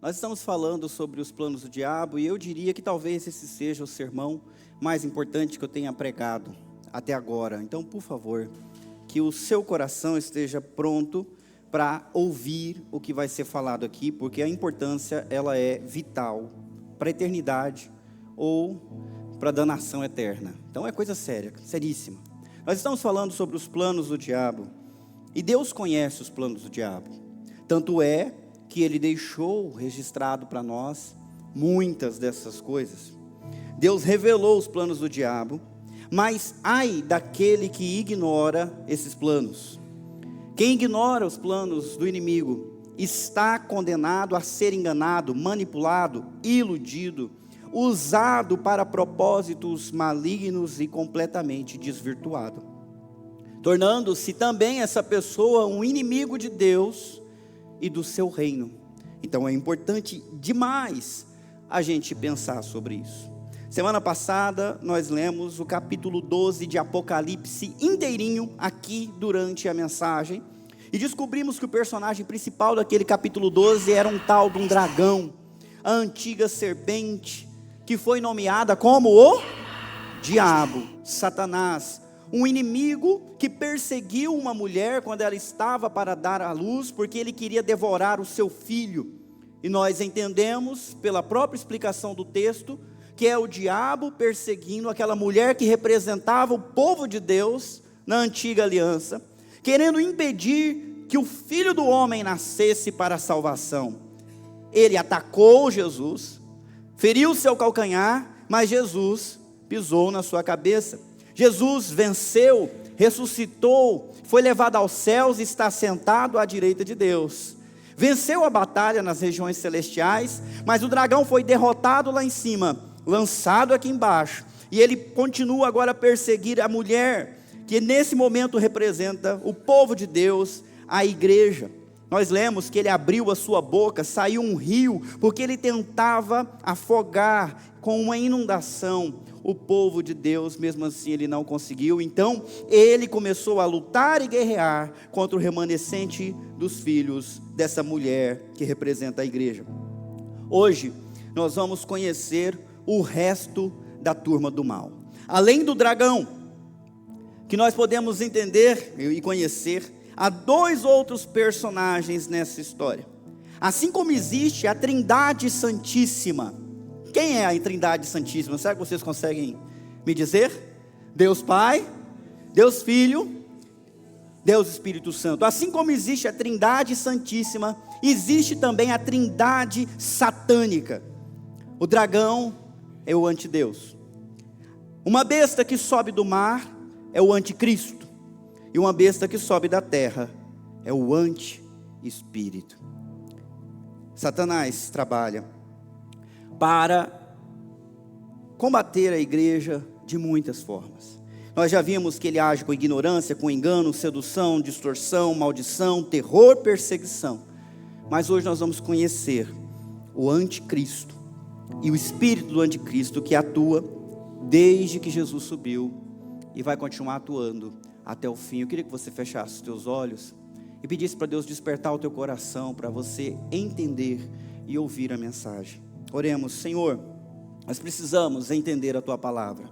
Nós estamos falando sobre os planos do diabo e eu diria que talvez esse seja o sermão mais importante que eu tenha pregado até agora. Então, por favor, que o seu coração esteja pronto para ouvir o que vai ser falado aqui, porque a importância ela é vital para a eternidade ou para a danação eterna. Então é coisa séria, seríssima. Nós estamos falando sobre os planos do diabo e Deus conhece os planos do diabo. Tanto é que Ele deixou registrado para nós muitas dessas coisas. Deus revelou os planos do diabo, mas ai daquele que ignora esses planos. Quem ignora os planos do inimigo está condenado a ser enganado, manipulado, iludido, usado para propósitos malignos e completamente desvirtuado, tornando-se também essa pessoa um inimigo de Deus e do seu reino. Então é importante demais a gente pensar sobre isso. Semana passada nós lemos o capítulo 12 de Apocalipse inteirinho aqui durante a mensagem e descobrimos que o personagem principal daquele capítulo 12 era um tal de um dragão, a antiga serpente, que foi nomeada como o diabo, Satanás, um inimigo que perseguiu uma mulher quando ela estava para dar à luz, porque ele queria devorar o seu filho. E nós entendemos, pela própria explicação do texto, que é o diabo perseguindo aquela mulher que representava o povo de Deus na antiga aliança, querendo impedir que o Filho do Homem nascesse para a salvação. Ele atacou Jesus, feriu seu calcanhar, mas Jesus pisou na sua cabeça. Jesus venceu, ressuscitou, foi levado aos céus e está sentado à direita de Deus. Venceu a batalha nas regiões celestiais, mas o dragão foi derrotado lá em cima, lançado aqui embaixo, e ele continua agora a perseguir a mulher, que nesse momento representa o povo de Deus, a igreja. Nós lemos que ele abriu a sua boca, saiu um rio, porque ele tentava afogar com uma inundação o povo de Deus, mesmo assim ele não conseguiu. Então ele começou a lutar e guerrear contra o remanescente dos filhos dessa mulher que representa a igreja. Hoje nós vamos conhecer o resto da turma do mal. Além do dragão, que nós podemos entender e conhecer, há dois outros personagens nessa história. Assim como existe a Trindade Santíssima. Quem é a Trindade Santíssima? Será que vocês conseguem me dizer? Deus Pai, Deus Filho, Deus Espírito Santo. Assim como existe a Trindade Santíssima, existe também a Trindade Satânica. O dragão é o antideus. Uma besta que sobe do mar é o anticristo. E uma besta que sobe da terra é o anti-espírito. Satanás trabalha para combater a igreja de muitas formas. Nós já vimos que ele age com ignorância, com engano, sedução, distorção, maldição, terror, perseguição. Mas hoje nós vamos conhecer o anticristo e o espírito do anticristo que atua desde que Jesus subiu e vai continuar atuando até o fim. Eu queria que você fechasse os teus olhos e pedisse para Deus despertar o teu coração, para você entender e ouvir a mensagem. Oremos. Senhor, nós precisamos entender a Tua palavra,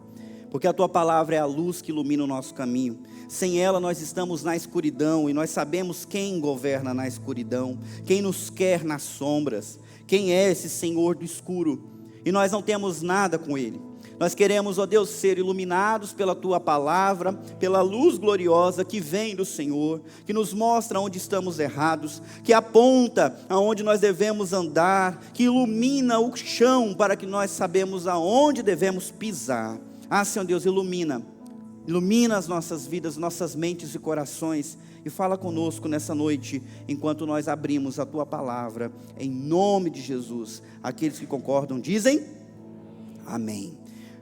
porque a Tua palavra é a luz que ilumina o nosso caminho. Sem ela nós estamos na escuridão, e nós sabemos quem governa na escuridão, quem nos quer nas sombras, quem é esse Senhor do escuro, e nós não temos nada com Ele. Nós queremos, ó Deus, ser iluminados pela Tua palavra, pela luz gloriosa que vem do Senhor, que nos mostra onde estamos errados, que aponta aonde nós devemos andar, que ilumina o chão para que nós sabemos aonde devemos pisar. Ah, Senhor Deus, ilumina as nossas vidas, nossas mentes e corações, e fala conosco nessa noite, enquanto nós abrimos a Tua palavra, em nome de Jesus. Aqueles que concordam dizem amém.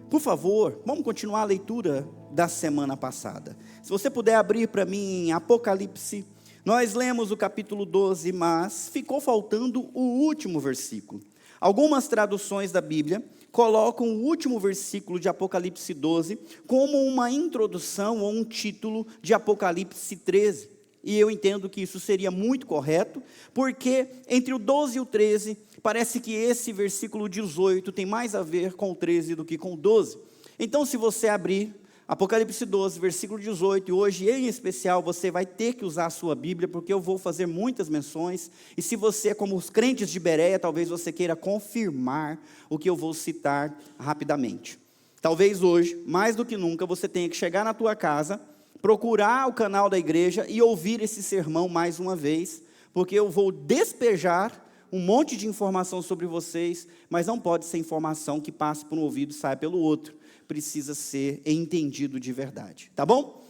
Por favor, vamos continuar a leitura da semana passada. Se você puder abrir para mim em Apocalipse, nós lemos o capítulo 12, mas ficou faltando o último versículo. Algumas traduções da Bíblia colocam o último versículo de Apocalipse 12 como uma introdução ou um título de Apocalipse 13. e eu entendo que isso seria muito correto, porque entre o 12 e o 13, parece que esse versículo 18 tem mais a ver com o 13 do que com o 12. Então, se você abrir Apocalipse 12, versículo 18, e hoje em especial você vai ter que usar a sua Bíblia, porque eu vou fazer muitas menções, e se você é como os crentes de Bereia, talvez você queira confirmar o que eu vou citar rapidamente. Talvez hoje, mais do que nunca, você tenha que chegar na tua casa, procurar o canal da igreja e ouvir esse sermão mais uma vez, porque eu vou despejar um monte de informação sobre vocês, mas não pode ser informação que passe por um ouvido e saia pelo outro. Precisa ser entendido de verdade, tá bom?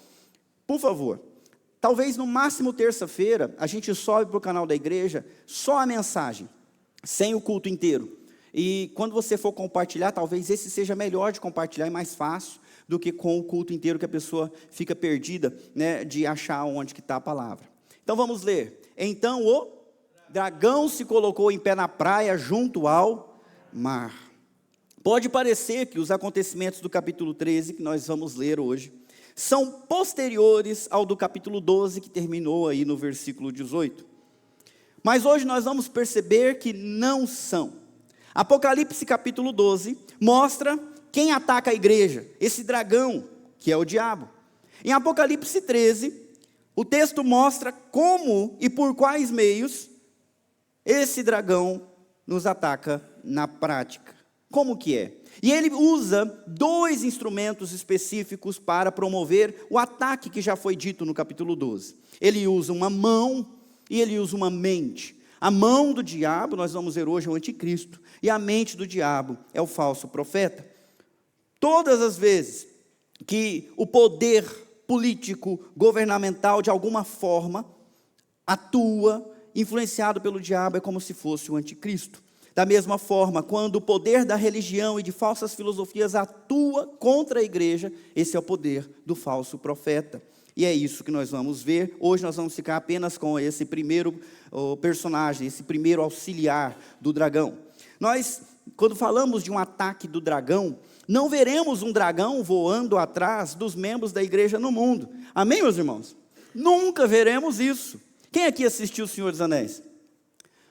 Por favor, talvez no máximo terça-feira, a gente sobe para o canal da igreja, só a mensagem, sem o culto inteiro. E quando você for compartilhar, talvez esse seja melhor de compartilhar e mais fácil do que com o culto inteiro, que a pessoa fica perdida, né, de achar onde que está a palavra. Então vamos ler. Então o dragão se colocou em pé na praia junto ao mar. Pode parecer que os acontecimentos do capítulo 13, que nós vamos ler hoje, são posteriores ao do capítulo 12, que terminou aí no versículo 18. Mas hoje nós vamos perceber que não são. Apocalipse capítulo 12 mostra quem ataca a igreja, esse dragão, que é o diabo. Em Apocalipse 13, o texto mostra como e por quais meios esse dragão nos ataca na prática. Como que é? E ele usa dois instrumentos específicos para promover o ataque que já foi dito no capítulo 12. Ele usa uma mão e ele usa uma mente. A mão do diabo, nós vamos ver hoje, é o anticristo, e a mente do diabo é o falso profeta. Todas as vezes que o poder político, governamental, de alguma forma, atua, influenciado pelo diabo, é como se fosse o anticristo. Da mesma forma, quando o poder da religião e de falsas filosofias atua contra a igreja, esse é o poder do falso profeta. E é isso que nós vamos ver. Hoje nós vamos ficar apenas com esse primeiro personagem, esse primeiro auxiliar do dragão. Nós, quando falamos de um ataque do dragão, não veremos um dragão voando atrás dos membros da igreja no mundo. Amém, meus irmãos? Nunca veremos isso. Quem aqui assistiu O Senhor dos Anéis?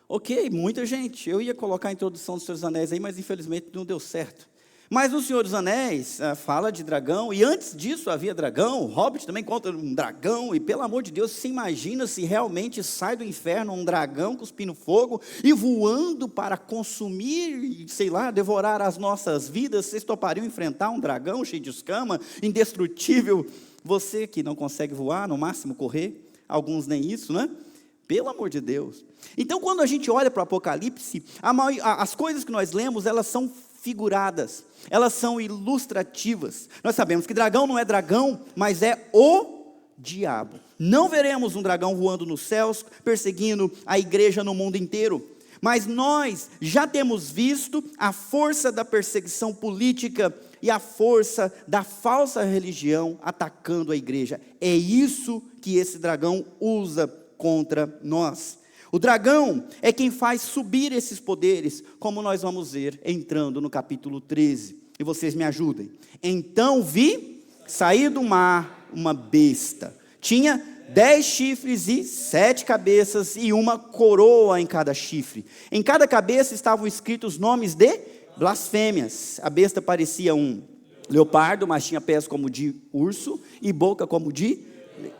Ok, muita gente. Eu ia colocar a introdução dos Senhor dos Anéis aí, mas infelizmente não deu certo. Mas no Senhor dos Anéis fala de dragão, e antes disso havia dragão. O Hobbit também conta um dragão, e pelo amor de Deus, se imagina se realmente sai do inferno um dragão cuspindo fogo e voando para consumir, sei lá, devorar as nossas vidas. Vocês topariam enfrentar um dragão cheio de escama, indestrutível? Você que não consegue voar, no máximo correr, alguns nem isso, né? Pelo amor de Deus. Então, quando a gente olha para o Apocalipse, as coisas que nós lemos, elas são figuradas, elas são ilustrativas. Nós sabemos que dragão não é dragão, mas é o diabo. Não veremos um dragão voando nos céus, perseguindo a igreja no mundo inteiro. Mas nós já temos visto a força da perseguição política e a força da falsa religião atacando a igreja. É isso que esse dragão usa contra nós. O dragão é quem faz subir esses poderes, como nós vamos ver entrando no capítulo 13. E vocês me ajudem. Então vi sair do mar uma besta. Tinha 10 chifres e 7 cabeças e uma coroa em cada chifre. Em cada cabeça estavam escritos nomes de blasfêmias. A besta parecia um leopardo, mas tinha pés como de urso e boca como de...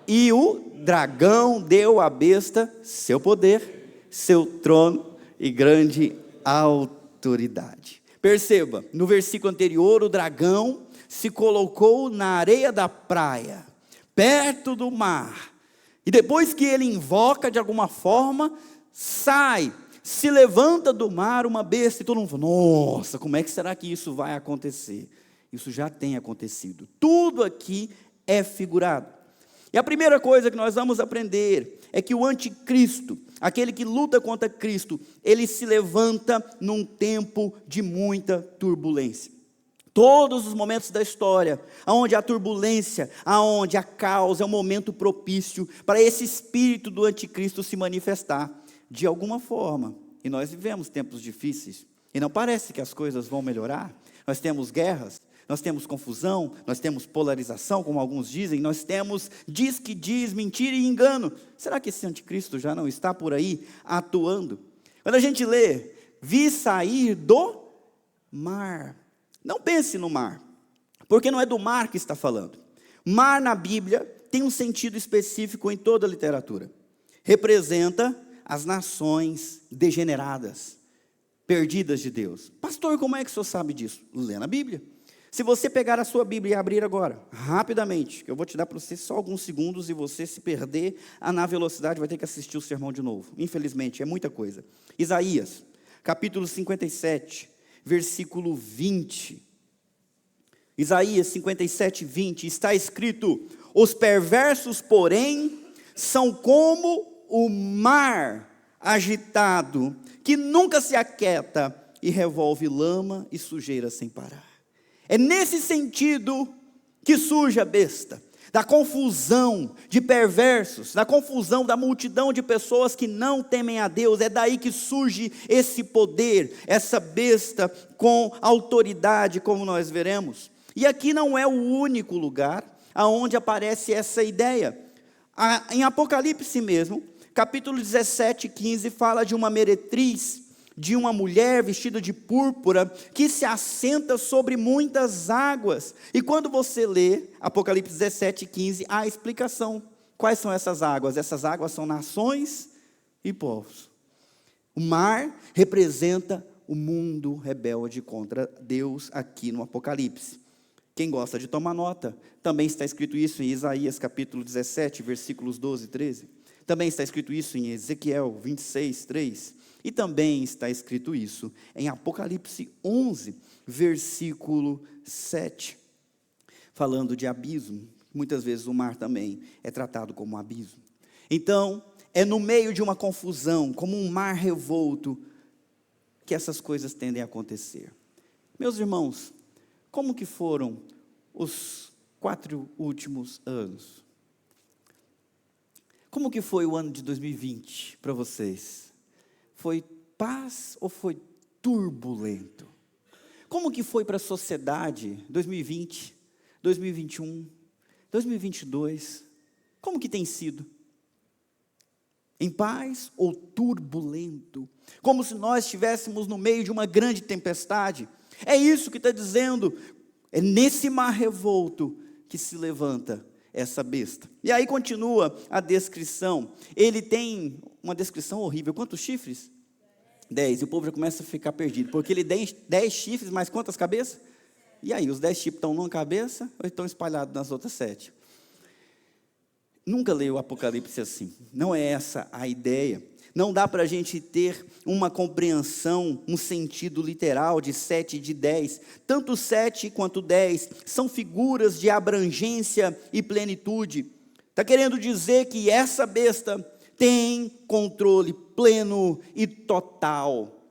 E o dragão deu à besta seu poder, seu trono e grande autoridade. Perceba, no versículo anterior, o dragão se colocou na areia da praia, perto do mar. E depois que ele invoca de alguma forma, sai, se levanta do mar uma besta. E todo mundo fala, nossa, como é que será que isso vai acontecer? Isso já tem acontecido. Tudo aqui é figurado. E a primeira coisa que nós vamos aprender é que o anticristo, aquele que luta contra Cristo, ele se levanta num tempo de muita turbulência. Todos os momentos da história, onde a turbulência, onde a causa é um momento propício para esse espírito do anticristo se manifestar de alguma forma. E nós vivemos tempos difíceis, e não parece que as coisas vão melhorar. Nós temos guerras, nós temos confusão, nós temos polarização, como alguns dizem, nós temos diz que diz, mentira e engano. Será que esse anticristo já não está por aí atuando? Quando a gente lê, vi sair do mar, não pense no mar, porque não é do mar que está falando. Mar na Bíblia tem um sentido específico em toda a literatura. Representa as nações degeneradas, perdidas de Deus. Pastor, como é que o senhor sabe disso? Lê na Bíblia. Se você pegar a sua Bíblia e abrir agora, rapidamente, que eu vou te dar para você só alguns segundos, e você se perder na velocidade vai ter que assistir o sermão de novo. Infelizmente, é muita coisa. Isaías, capítulo 57, versículo 20. Isaías 57, 20, está escrito: os perversos, porém, são como o mar agitado, que nunca se aquieta e revolve lama e sujeira sem parar. É nesse sentido que surge a besta, da confusão de perversos, da confusão da multidão de pessoas que não temem a Deus. É daí que surge esse poder, essa besta com autoridade, como nós veremos. E aqui não é o único lugar aonde aparece essa ideia. Em Apocalipse mesmo, capítulo 17, 15, fala de uma meretriz, de uma mulher vestida de púrpura, que se assenta sobre muitas águas. E quando você lê Apocalipse 17, 15, há a explicação. Quais são essas águas? Essas águas são nações e povos. O mar representa o mundo rebelde contra Deus aqui no Apocalipse. Quem gosta de tomar nota, também está escrito isso em Isaías capítulo 17, versículos 12 e 13. Também está escrito isso em Ezequiel 26, 3. E também está escrito isso em Apocalipse 11, versículo 7. Falando de abismo, muitas vezes o mar também é tratado como abismo. Então, é no meio de uma confusão, como um mar revolto, que essas coisas tendem a acontecer. Meus irmãos, como que foram os 4 últimos anos? Como que foi o ano de 2020 para vocês? Foi paz ou foi turbulento? Como que foi para a sociedade 2020, 2021, 2022? Como que tem sido? Em paz ou turbulento? Como se nós estivéssemos no meio de uma grande tempestade. É isso que está dizendo. É nesse mar revolto que se levanta essa besta. E aí continua a descrição. Ele tem uma descrição horrível. Quantos chifres? 10. E o povo já começa a ficar perdido. Porque ele tem 10 chifres, mas quantas cabeças? E aí, os 10 chifres estão numa cabeça ou estão espalhados nas outras 7? Nunca leio o Apocalipse assim. Não é essa a ideia. Não dá para a gente ter uma compreensão, um sentido literal de 7 e de 10. Tanto 7 quanto 10 são figuras de abrangência e plenitude. Está querendo dizer que essa besta tem controle pleno e total.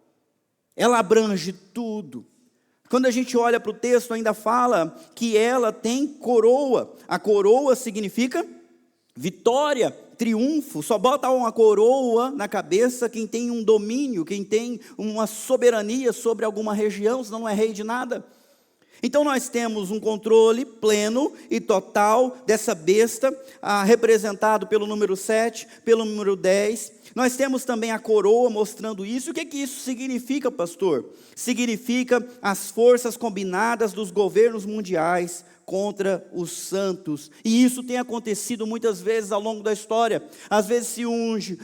Ela abrange tudo. Quando a gente olha para o texto, ainda fala que ela tem coroa. A coroa significa vitória, triunfo. Só bota uma coroa na cabeça quem tem um domínio, quem tem uma soberania sobre alguma região, senão não é rei de nada. Então nós temos um controle pleno e total dessa besta, representado pelo número 7, pelo número 10. Nós temos também a coroa mostrando isso. O que isso significa, pastor? Significa as forças combinadas dos governos mundiais contra os santos. E isso tem acontecido muitas vezes ao longo da história. Às vezes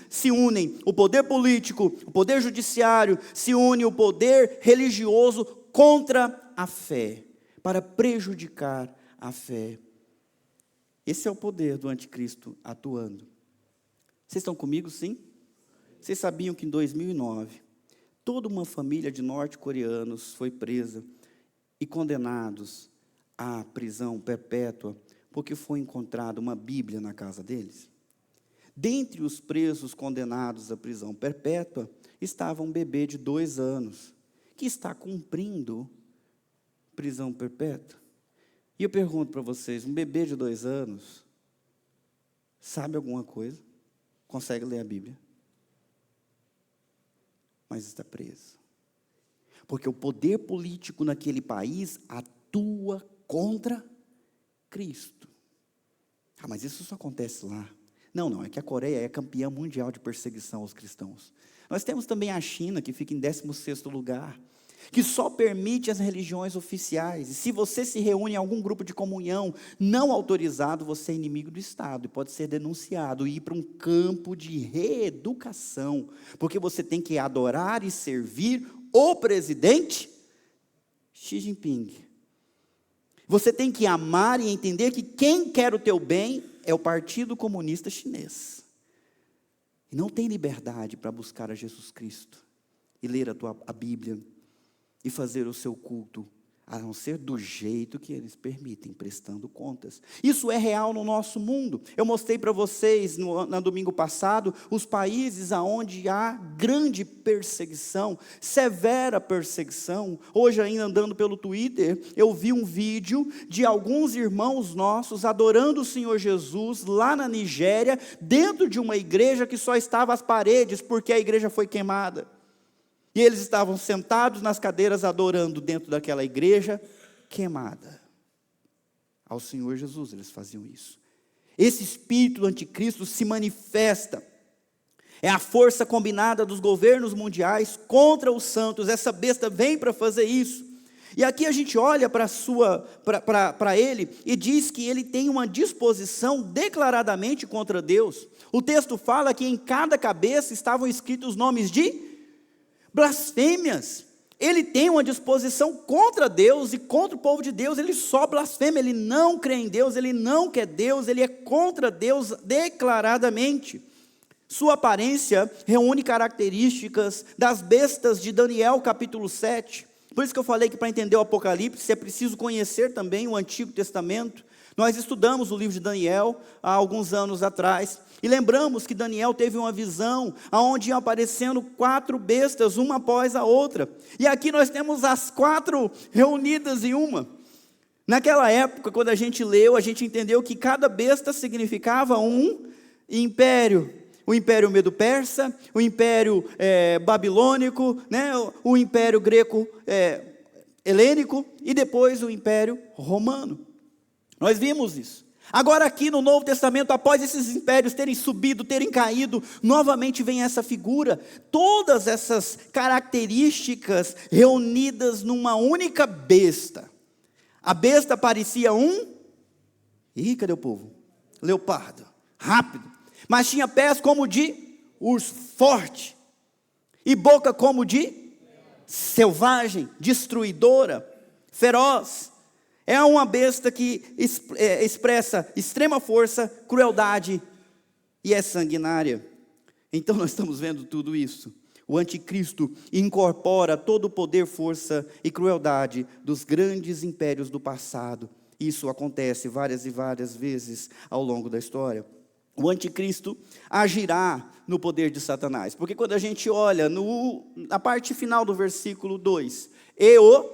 se unem o poder político, o poder judiciário, se une o poder religioso contra a fé, para prejudicar a fé. Esse é o poder do anticristo atuando. Vocês estão comigo, sim? Vocês sabiam que em 2009, toda uma família de norte-coreanos foi presa e condenados à prisão perpétua, porque foi encontrada uma Bíblia na casa deles? Dentre os presos condenados à prisão perpétua, estava um bebê de 2 anos, que está cumprindo prisão perpétua. E eu pergunto para vocês, um bebê de 2 anos, sabe alguma coisa? Consegue ler a Bíblia? Mas está preso. Porque o poder político naquele país atua atua contra Cristo. Ah, mas isso só acontece lá. Não, é que a Coreia é campeã mundial de perseguição aos cristãos. Nós temos também a China, que fica em 16º lugar, que só permite as religiões oficiais. E se você se reúne em algum grupo de comunhão não autorizado, você é inimigo do Estado e pode ser denunciado e ir para um campo de reeducação, porque você tem que adorar e servir o presidente Xi Jinping. Você tem que amar e entender que quem quer o teu bem é o Partido Comunista Chinês. E não tem liberdade para buscar a Jesus Cristo e ler a Bíblia e fazer o seu culto, a não ser do jeito que eles permitem, prestando contas. Isso é real no nosso mundo. Eu mostrei para vocês, no domingo passado, os países onde há grande perseguição, severa perseguição. Hoje, ainda andando pelo Twitter, eu vi um vídeo de alguns irmãos nossos adorando o Senhor Jesus, lá na Nigéria, dentro de uma igreja que só estava às paredes, porque a igreja foi queimada. E eles estavam sentados nas cadeiras adorando dentro daquela igreja queimada. Ao Senhor Jesus eles faziam isso. Esse espírito do anticristo se manifesta. É a força combinada dos governos mundiais contra os santos. Essa besta vem para fazer isso. E aqui a gente olha para ele e diz que ele tem uma disposição declaradamente contra Deus. O texto fala que em cada cabeça estavam escritos os nomes de blasfêmias. Ele tem uma disposição contra Deus e contra o povo de Deus. Ele só blasfema, ele não crê em Deus, ele não quer Deus, ele é contra Deus declaradamente. Sua aparência reúne características das bestas de Daniel capítulo 7. Por isso que eu falei que para entender o Apocalipse é preciso conhecer também o Antigo Testamento. Nós estudamos o livro de Daniel há alguns anos atrás, e lembramos que Daniel teve uma visão, onde iam aparecendo 4 bestas, uma após a outra, e aqui nós temos as 4 reunidas em uma. Naquela época, quando a gente leu, a gente entendeu que cada besta significava um império. O império medo-persa, o império babilônico, né, o império greco-helênico, e depois o império romano. Nós vimos isso. Agora aqui no Novo Testamento, após esses impérios terem subido, terem caído, novamente vem essa figura, todas essas características reunidas numa única besta. A besta parecia cadê o povo? Leopardo, rápido, mas tinha pés como de urso, forte, e boca como de selvagem, destruidora, feroz. É uma besta que expressa extrema força, crueldade e é sanguinária. Então nós estamos vendo tudo isso. O anticristo incorpora todo o poder, força e crueldade dos grandes impérios do passado. Isso acontece várias e várias vezes ao longo da história. O anticristo agirá no poder de Satanás. Porque quando a gente olha na parte final do versículo 2, e o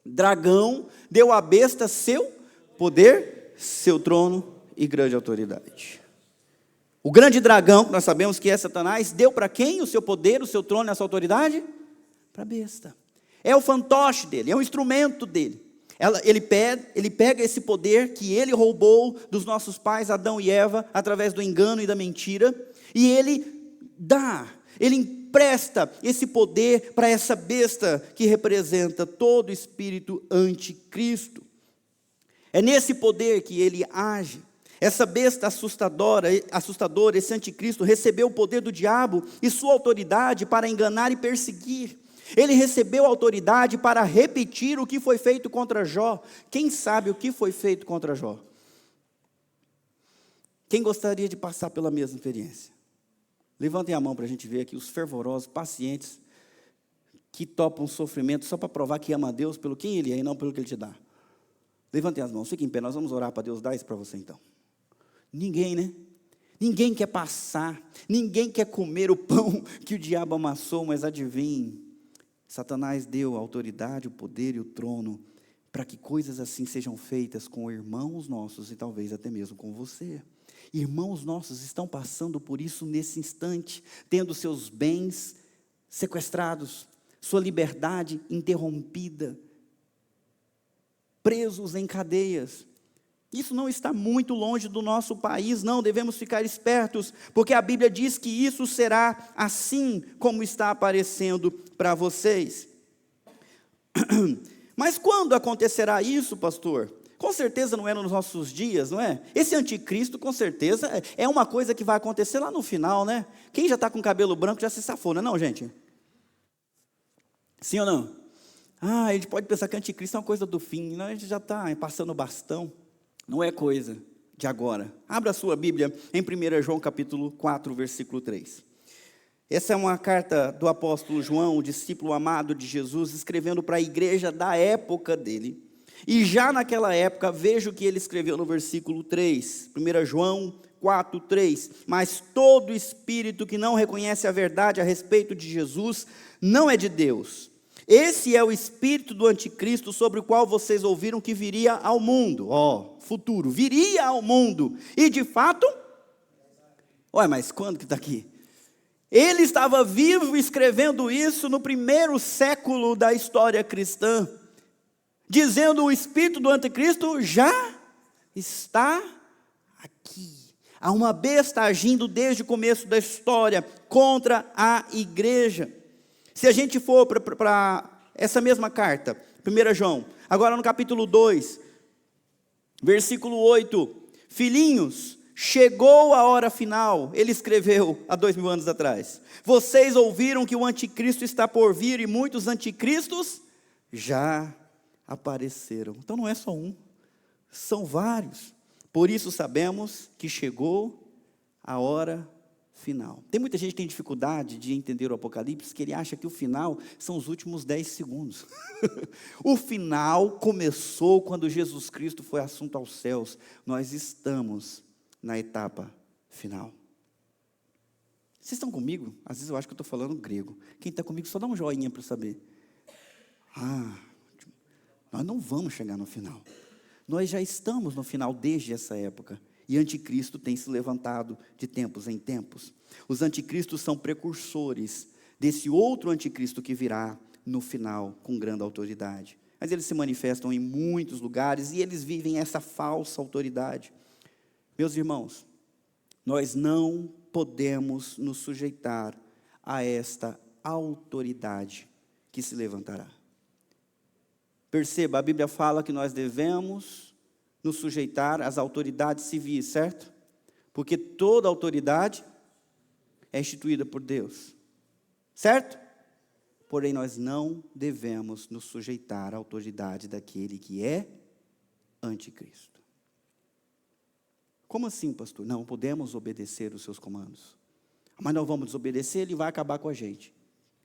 dragão deu à besta seu poder, seu trono e grande autoridade. O grande dragão, que nós sabemos que é Satanás, deu para quem o seu poder, o seu trono e a sua autoridade? Para a besta. É o fantoche dele, é um instrumento dele. Ele pega esse poder que ele roubou dos nossos pais, Adão e Eva, através do engano e da mentira, e ele empresta esse poder para essa besta que representa todo o espírito anticristo. É nesse poder que ele age. Essa besta assustadora, esse anticristo, recebeu o poder do diabo e sua autoridade para enganar e perseguir. Ele recebeu autoridade para repetir o que foi feito contra Jó. Quem sabe o que foi feito contra Jó? Quem gostaria de passar pela mesma experiência? Levantem a mão para a gente ver aqui os fervorosos, pacientes, que topam sofrimento só para provar que ama a Deus pelo quem Ele é e não pelo que Ele te dá. Levantem as mãos, fiquem em pé, nós vamos orar para Deus dar isso para você então. Ninguém, né? Ninguém quer passar, ninguém quer comer o pão que o diabo amassou, mas adivinhe, Satanás deu a autoridade, o poder e o trono para que coisas assim sejam feitas com irmãos nossos e talvez até mesmo com você. Irmãos nossos estão passando por isso nesse instante, tendo seus bens sequestrados, sua liberdade interrompida, presos em cadeias. Isso não está muito longe do nosso país, não, devemos ficar espertos, porque a Bíblia diz que isso será assim como está aparecendo para vocês. Mas quando acontecerá isso, pastor? Com certeza não é nos nossos dias, não é? Esse anticristo, com certeza, é uma coisa que vai acontecer lá no final, né? Quem já está com cabelo branco já se safou, não é não, gente? Sim ou não? A gente pode pensar que anticristo é uma coisa do fim, não, a gente já está passando o bastão. Não é coisa de agora. Abra a sua Bíblia em 1 João capítulo 4, versículo 3. Essa é uma carta do apóstolo João, o discípulo amado de Jesus, escrevendo para a igreja da época dele. E já naquela época, veja o que ele escreveu no versículo 3. 1 João 4, 3. Mas todo espírito que não reconhece a verdade a respeito de Jesus não é de Deus. Esse é o espírito do anticristo sobre o qual vocês ouviram que viria ao mundo. Futuro, viria ao mundo. E de fato, mas quando que está aqui? Ele estava vivo escrevendo isso no primeiro século da história cristã, dizendo o espírito do anticristo já está aqui. Há uma besta agindo desde o começo da história contra a igreja. Se a gente for para essa mesma carta, 1 João, agora no capítulo 2, versículo 8, filhinhos, chegou a hora final, ele escreveu há 2000 anos atrás. Vocês ouviram que o anticristo está por vir e muitos anticristos já apareceram. Então não é só um, são vários. Por isso sabemos que chegou a hora final. Tem muita gente que tem dificuldade de entender o Apocalipse, que ele acha que o final são os últimos 10 segundos. O final começou quando Jesus Cristo foi assunto aos céus. Nós estamos na etapa final. Vocês estão comigo? Às vezes eu acho que eu estou falando grego. Quem está comigo, só dá um joinha para eu saber. Nós não vamos chegar no final. Nós já estamos no final desde essa época. E anticristo tem se levantado de tempos em tempos. Os anticristos são precursores desse outro anticristo que virá no final com grande autoridade. Mas eles se manifestam em muitos lugares e eles vivem essa falsa autoridade. Meus irmãos, nós não podemos nos sujeitar a esta autoridade que se levantará. Perceba, a Bíblia fala que nós devemos nos sujeitar às autoridades civis, certo? Porque toda autoridade é instituída por Deus, certo? Porém, nós não devemos nos sujeitar à autoridade daquele que é anticristo. Como assim, pastor? Não podemos obedecer os seus comandos. Mas não vamos desobedecer, ele vai acabar com a gente.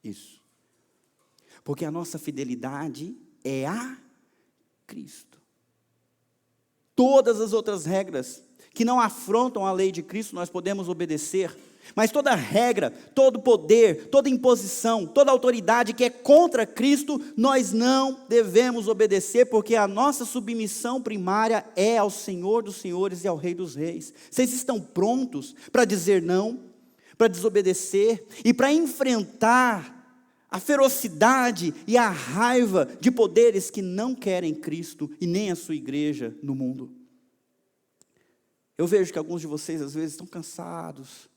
Isso. Porque a nossa fidelidade é a Cristo. Todas as outras regras que não afrontam a lei de Cristo, nós podemos obedecer. Mas toda regra, todo poder, toda imposição, toda autoridade que é contra Cristo, nós não devemos obedecer, porque a nossa submissão primária é ao Senhor dos senhores e ao Rei dos reis. Vocês estão prontos para dizer não, para desobedecer e para enfrentar a ferocidade e a raiva de poderes que não querem Cristo e nem a sua igreja no mundo? Eu vejo que alguns de vocês às vezes estão cansados,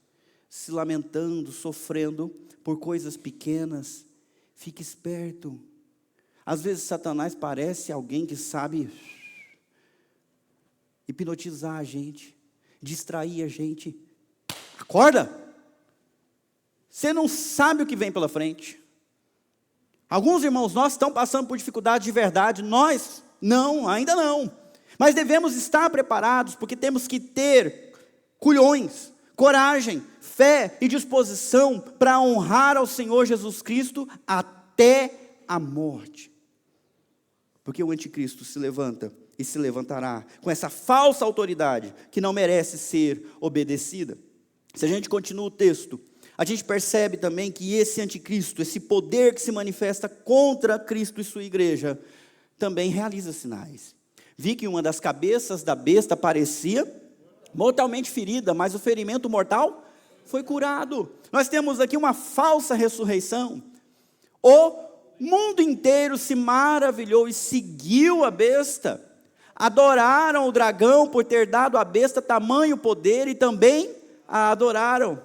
se lamentando, sofrendo por coisas pequenas. Fique esperto. Às vezes Satanás parece alguém que sabe hipnotizar a gente, distrair a gente. Acorda! Você não sabe o que vem pela frente. Alguns irmãos nossos estão passando por dificuldade de verdade, nós não, ainda não. Mas devemos estar preparados, porque temos que ter culhões, coragem, fé e disposição para honrar ao Senhor Jesus Cristo até a morte. Porque o anticristo se levanta e se levantará com essa falsa autoridade que não merece ser obedecida. Se a gente continua o texto, a gente percebe também que esse anticristo, esse poder que se manifesta contra Cristo e sua igreja, também realiza sinais. Vi que uma das cabeças da besta parecia mortalmente ferida, mas o ferimento mortal foi curado. Nós temos aqui uma falsa ressurreição. O O mundo inteiro se maravilhou e seguiu a besta. Adoraram o dragão por ter dado à besta tamanho poder e também a adoraram.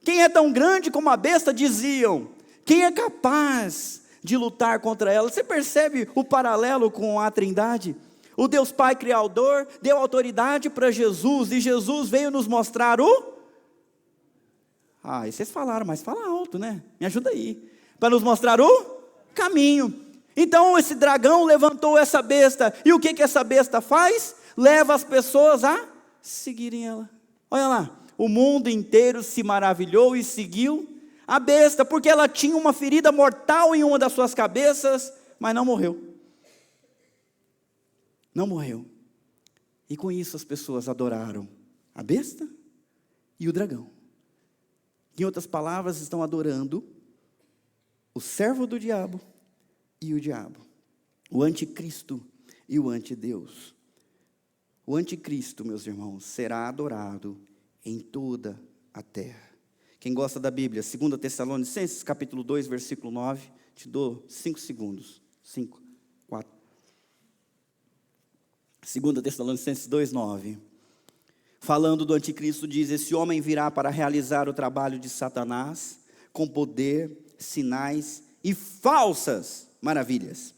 Quem é tão grande como a besta, diziam? Quem é capaz de lutar contra ela? Você percebe o paralelo com a Trindade? O Deus Pai Criador deu autoridade para Jesus, e Jesus veio nos mostrar e vocês falaram, mas fala alto, né? Me ajuda aí. Para nos mostrar o caminho. Então esse dragão levantou essa besta, e o que essa besta faz? Leva as pessoas a seguirem ela. Olha lá, o mundo inteiro se maravilhou e seguiu a besta, porque ela tinha uma ferida mortal em uma das suas cabeças, mas não morreu. Não morreu. E com isso as pessoas adoraram a besta e o dragão. Em outras palavras, estão adorando o servo do diabo e o diabo, o anticristo e o antideus. O anticristo, meus irmãos, será adorado em toda a terra. Quem gosta da Bíblia, 2 Tessalonicenses, capítulo 2, versículo 9, te dou 5 segundos. 5, 4. 2 Tessalonicenses 2, 9. Falando do anticristo, diz: esse homem virá para realizar o trabalho de Satanás, com poder, sinais e falsas maravilhas,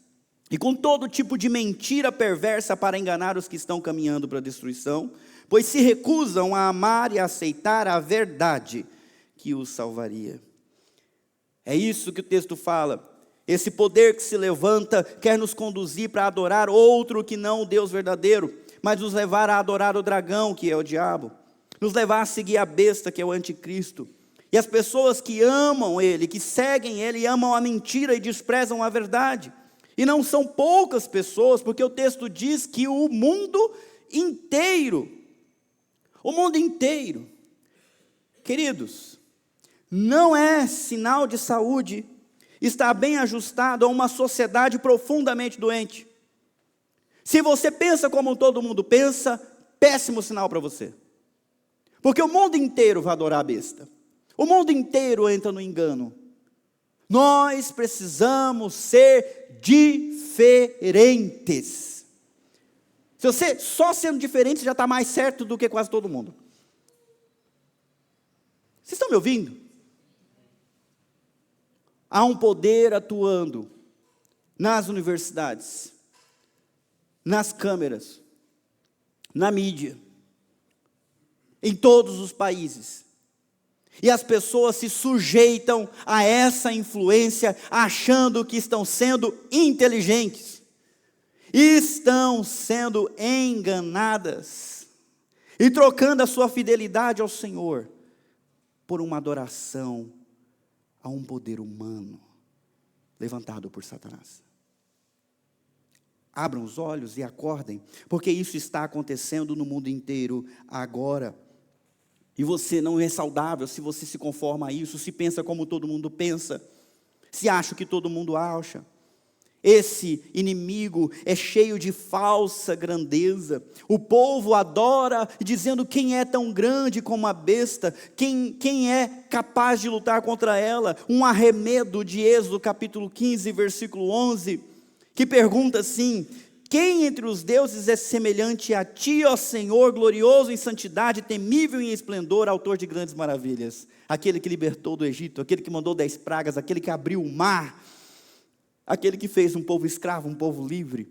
e com todo tipo de mentira perversa para enganar os que estão caminhando para a destruição, pois se recusam a amar e a aceitar a verdade que os salvaria. É isso que o texto fala. Esse poder que se levanta quer nos conduzir para adorar outro que não o Deus verdadeiro, mas nos levar a adorar o dragão, que é o diabo, nos levar a seguir a besta, que é o anticristo. E as pessoas que amam ele, que seguem ele, amam a mentira e desprezam a verdade. E não são poucas pessoas, porque o texto diz que o mundo inteiro, queridos, não é sinal de saúde estar bem ajustado a uma sociedade profundamente doente. Se você pensa como todo mundo pensa, péssimo sinal para você. Porque o mundo inteiro vai adorar a besta. O mundo inteiro entra no engano. Nós precisamos ser diferentes. Se você só sendo diferente já está mais certo do que quase todo mundo. Vocês estão me ouvindo? Há um poder atuando nas universidades, nas câmeras, na mídia, em todos os países. E as pessoas se sujeitam a essa influência, achando que estão sendo inteligentes. Estão sendo enganadas. E trocando a sua fidelidade ao Senhor por uma adoração a um poder humano levantado por Satanás. Abram os olhos e acordem, porque isso está acontecendo no mundo inteiro agora. E você não é saudável se você se conforma a isso, se pensa como todo mundo pensa, se acha o que todo mundo acha. Esse inimigo é cheio de falsa grandeza. O povo adora, dizendo: quem é tão grande como a besta? Quem é capaz de lutar contra ela? Um arremedo de Êxodo capítulo 15, versículo 11, que pergunta assim: quem entre os deuses é semelhante a ti, ó Senhor, glorioso em santidade, temível em esplendor, autor de grandes maravilhas? Aquele que libertou do Egito, aquele que mandou 10 pragas, aquele que abriu o mar, aquele que fez um povo escravo, um povo livre.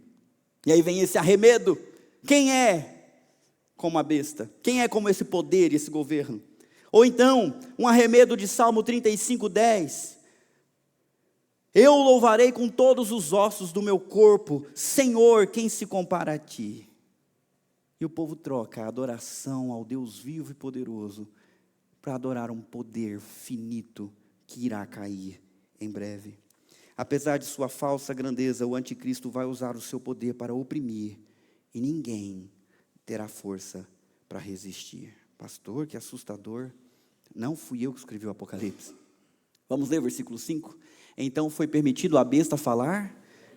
E aí vem esse arremedo: quem é como a besta? Quem é como esse poder e esse governo? Ou então, um arremedo de Salmo 35, 10. Eu louvarei com todos os ossos do meu corpo, Senhor, quem se compara a ti? E o povo troca a adoração ao Deus vivo e poderoso para adorar um poder finito que irá cair em breve. Apesar de sua falsa grandeza, o anticristo vai usar o seu poder para oprimir, e ninguém terá força para resistir. Pastor, que assustador. Não fui eu que escrevi o Apocalipse. Vamos ler o versículo 5? Então foi permitido à besta falar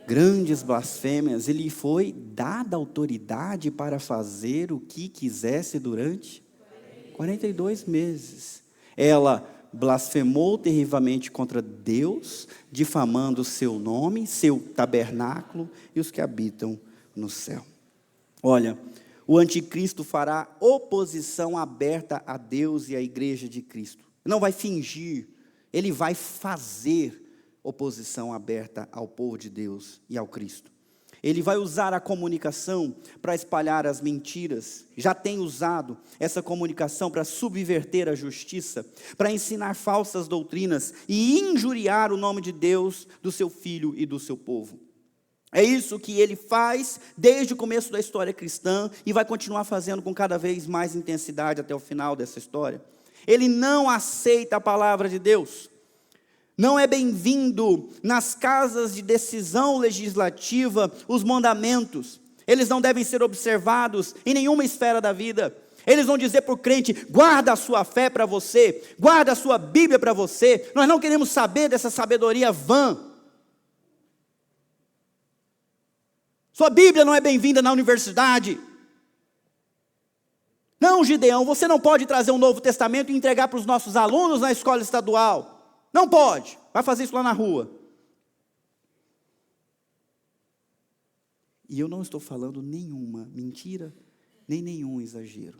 grandes blasfêmias, e lhe foi dada autoridade para fazer o que quisesse durante 42 meses. Ela blasfemou terrivelmente contra Deus, difamando o seu nome, seu tabernáculo e os que habitam no céu. Olha, o anticristo fará oposição aberta a Deus e à igreja de Cristo. Não vai fingir, ele vai fazer oposição aberta ao povo de Deus e ao Cristo. Ele vai usar a comunicação para espalhar as mentiras. Já tem usado essa comunicação para subverter a justiça, para ensinar falsas doutrinas e injuriar o nome de Deus, do seu Filho e do seu povo. É isso que ele faz desde o começo da história cristã e vai continuar fazendo com cada vez mais intensidade até o final dessa história. Ele não aceita a palavra de Deus. Não é bem-vindo nas casas de decisão legislativa os mandamentos. Eles não devem ser observados em nenhuma esfera da vida. Eles vão dizer para o crente: guarda a sua fé para você, guarda a sua Bíblia para você. Nós não queremos saber dessa sabedoria vã. Sua Bíblia não é bem-vinda na universidade. Não, Gideão, você não pode trazer um Novo Testamento e entregar para os nossos alunos na escola estadual. Não pode, vai fazer isso lá na rua. E eu não estou falando nenhuma mentira, nem nenhum exagero.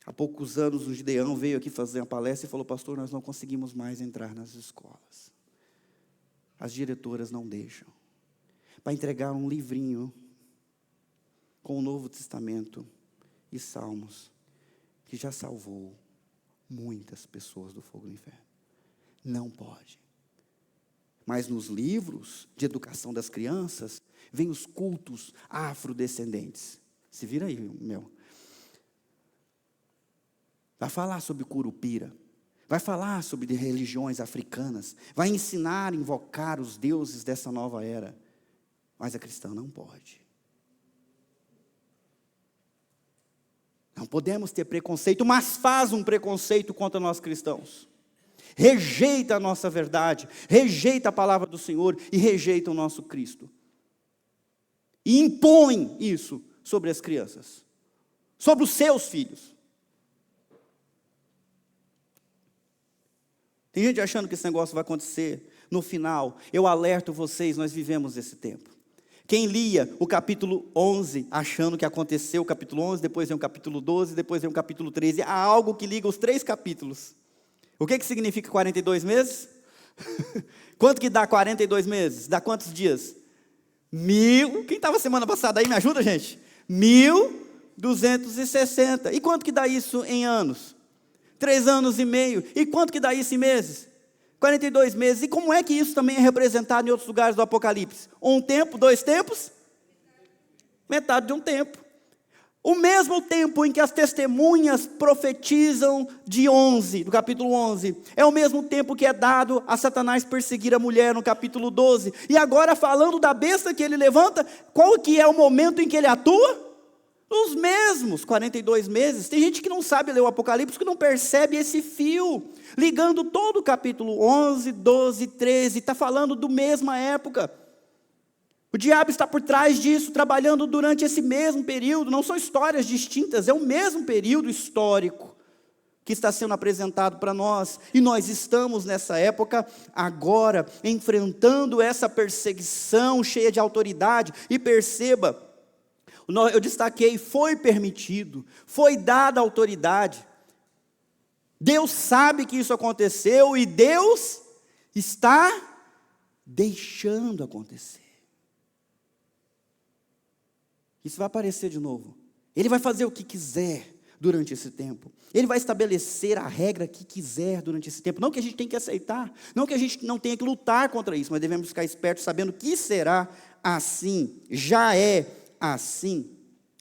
Há poucos anos, o Gideão veio aqui fazer uma palestra e falou: pastor, nós não conseguimos mais entrar nas escolas. As diretoras não deixam. Para entregar um livrinho com o Novo Testamento e Salmos, que já salvou muitas pessoas do fogo do inferno. Não pode. Mas nos livros de educação das crianças, vem os cultos afrodescendentes. Se vira aí, meu. Vai falar sobre Curupira. Vai falar sobre religiões africanas. Vai ensinar a invocar os deuses dessa nova era. Mas a cristã não pode. Não podemos ter preconceito, mas faz um preconceito contra nós cristãos. Rejeita a nossa verdade, rejeita a palavra do Senhor e rejeita o nosso Cristo. E impõe isso sobre as crianças, sobre os seus filhos. Tem gente achando que esse negócio vai acontecer no final. Eu alerto vocês, nós vivemos esse tempo. Quem lia o capítulo 11, achando que aconteceu o capítulo 11, depois vem o capítulo 12, depois vem o capítulo 13, há algo que liga os 3 capítulos. O que significa 42 meses? Quanto que dá 42 meses? Dá quantos dias? 1000, quem estava semana passada aí, me ajuda, gente? 1260. E quanto que dá isso em anos? 3 anos e meio. E quanto que dá isso em meses? 42 meses. E como é que isso também é representado em outros lugares do Apocalipse? 1 tempo, 2 tempos? Metade de um tempo. O mesmo tempo em que as testemunhas profetizam do capítulo 11, é o mesmo tempo que é dado a Satanás perseguir a mulher no capítulo 12. E agora, falando da besta que ele levanta, qual que é o momento em que ele atua? Os mesmos 42 meses. Tem gente que não sabe ler o Apocalipse, que não percebe esse fio, ligando todo o capítulo 11, 12, 13, está falando do mesma época. O diabo está por trás disso, trabalhando durante esse mesmo período, não são histórias distintas, é o mesmo período histórico que está sendo apresentado para nós, e nós estamos nessa época agora, enfrentando essa perseguição cheia de autoridade, e perceba, eu destaquei, foi permitido, foi dada autoridade. Deus sabe que isso aconteceu e Deus está deixando acontecer. Isso vai aparecer de novo. Ele vai fazer o que quiser durante esse tempo. Ele vai estabelecer a regra que quiser durante esse tempo. Não que a gente tenha que aceitar, não que a gente não tenha que lutar contra isso, mas devemos ficar espertos sabendo que será assim, já é assim.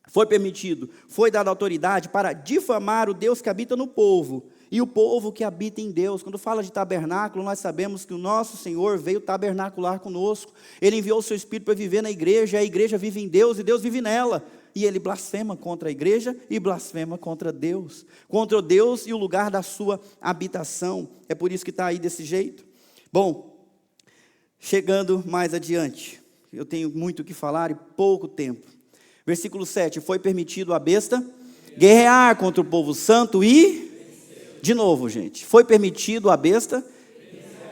Foi permitido, foi dada autoridade para difamar o Deus que habita no povo e o povo que habita em Deus. Quando fala de tabernáculo, nós sabemos que o nosso Senhor veio tabernacular conosco. Ele enviou o seu Espírito para viver na igreja, a igreja vive em Deus e Deus vive nela. E ele blasfema contra a igreja e blasfema contra Deus e o lugar da sua habitação. É por isso que está aí desse jeito. Bom, chegando mais adiante, eu tenho muito o que falar e pouco tempo. Versículo 7, foi permitido a besta guerrear contra o povo santo e De novo, gente. Foi permitido a besta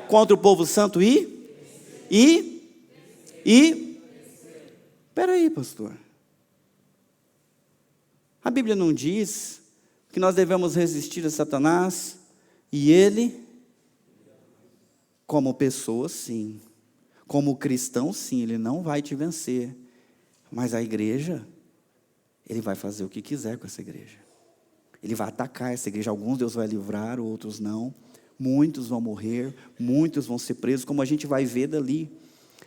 contra o povo santo Espera aí, pastor. A Bíblia não diz que nós devemos resistir a Satanás e ele, como pessoa, sim. Como cristão, sim, ele não vai te vencer. Mas a igreja, ele vai fazer o que quiser com essa igreja. Ele vai atacar essa igreja. Alguns Deus vai livrar, outros não. Muitos vão morrer, muitos vão ser presos, como a gente vai ver dali.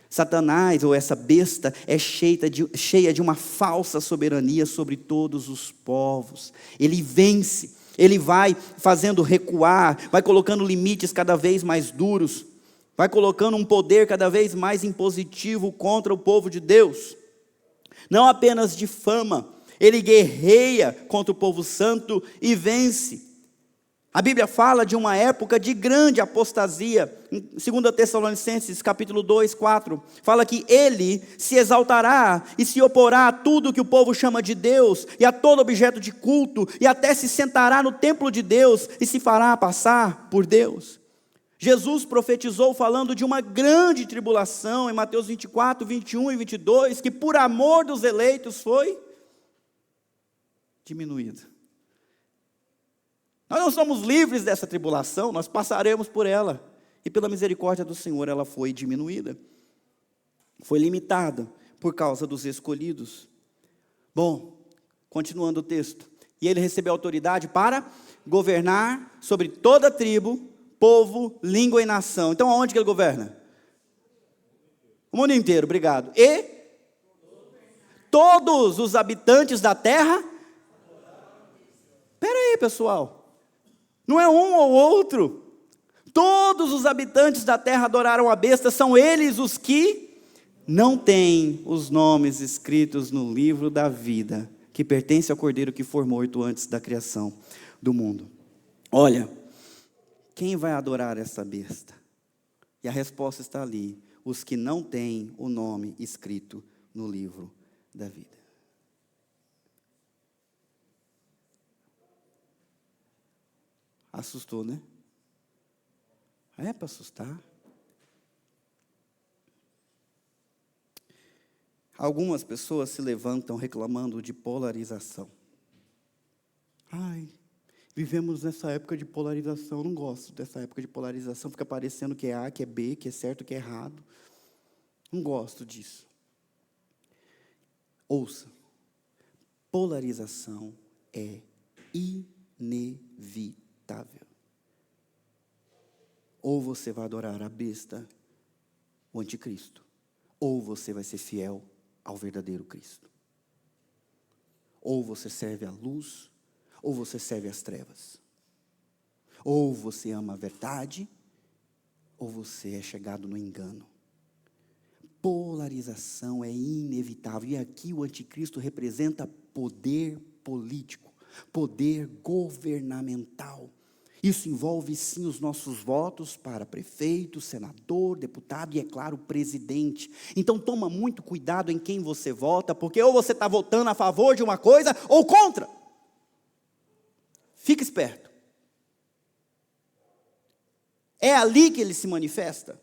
Satanás, ou essa besta, é cheia de uma falsa soberania sobre todos os povos. Ele vence, ele vai fazendo recuar, vai colocando limites cada vez mais duros, vai colocando um poder cada vez mais impositivo contra o povo de Deus. Não apenas difama, ele guerreia contra o povo santo e vence. A Bíblia fala de uma época de grande apostasia. Em 2 Tessalonicenses, capítulo 2, 4, fala que ele se exaltará e se oporá a tudo que o povo chama de Deus, e a todo objeto de culto, e até se sentará no templo de Deus, e se fará passar por Deus. Jesus profetizou falando de uma grande tribulação, em Mateus 24, 21 e 22, que por amor dos eleitos foi diminuída. Nós não somos livres dessa tribulação, nós passaremos por ela. E pela misericórdia do Senhor ela foi diminuída. Foi limitada por causa dos escolhidos. Bom, continuando o texto. E ele recebeu autoridade para governar sobre toda tribo, povo, língua e nação. Então aonde que ele governa? O mundo inteiro, obrigado. E todos os habitantes da terra. Espera aí, pessoal. Não é um ou outro. Todos os habitantes da terra adoraram a besta, são eles os que não têm os nomes escritos no livro da vida, que pertence ao Cordeiro que foi morto antes da criação do mundo. Olha, quem vai adorar essa besta? E a resposta está ali: os que não têm o nome escrito no livro da vida. Assustou, né? É para assustar. Algumas pessoas se levantam reclamando de polarização. Ai, vivemos nessa época de polarização. Não gosto dessa época de polarização. Fica parecendo que é A, que é B, que é certo, que é errado. Não gosto disso. Ouça. Polarização é inevitável. Ou você vai adorar a besta, o anticristo, ou você vai ser fiel ao verdadeiro Cristo. Ou você serve a luz, ou você serve as trevas. Ou você ama a verdade, ou você é chegado no engano. Polarização é inevitável. E aqui o anticristo representa poder político, poder governamental. Isso envolve sim os nossos votos para prefeito, senador, deputado e, é claro, presidente. Então toma muito cuidado em quem você vota, porque ou você está votando a favor de uma coisa ou contra. Fica esperto. É ali que ele se manifesta.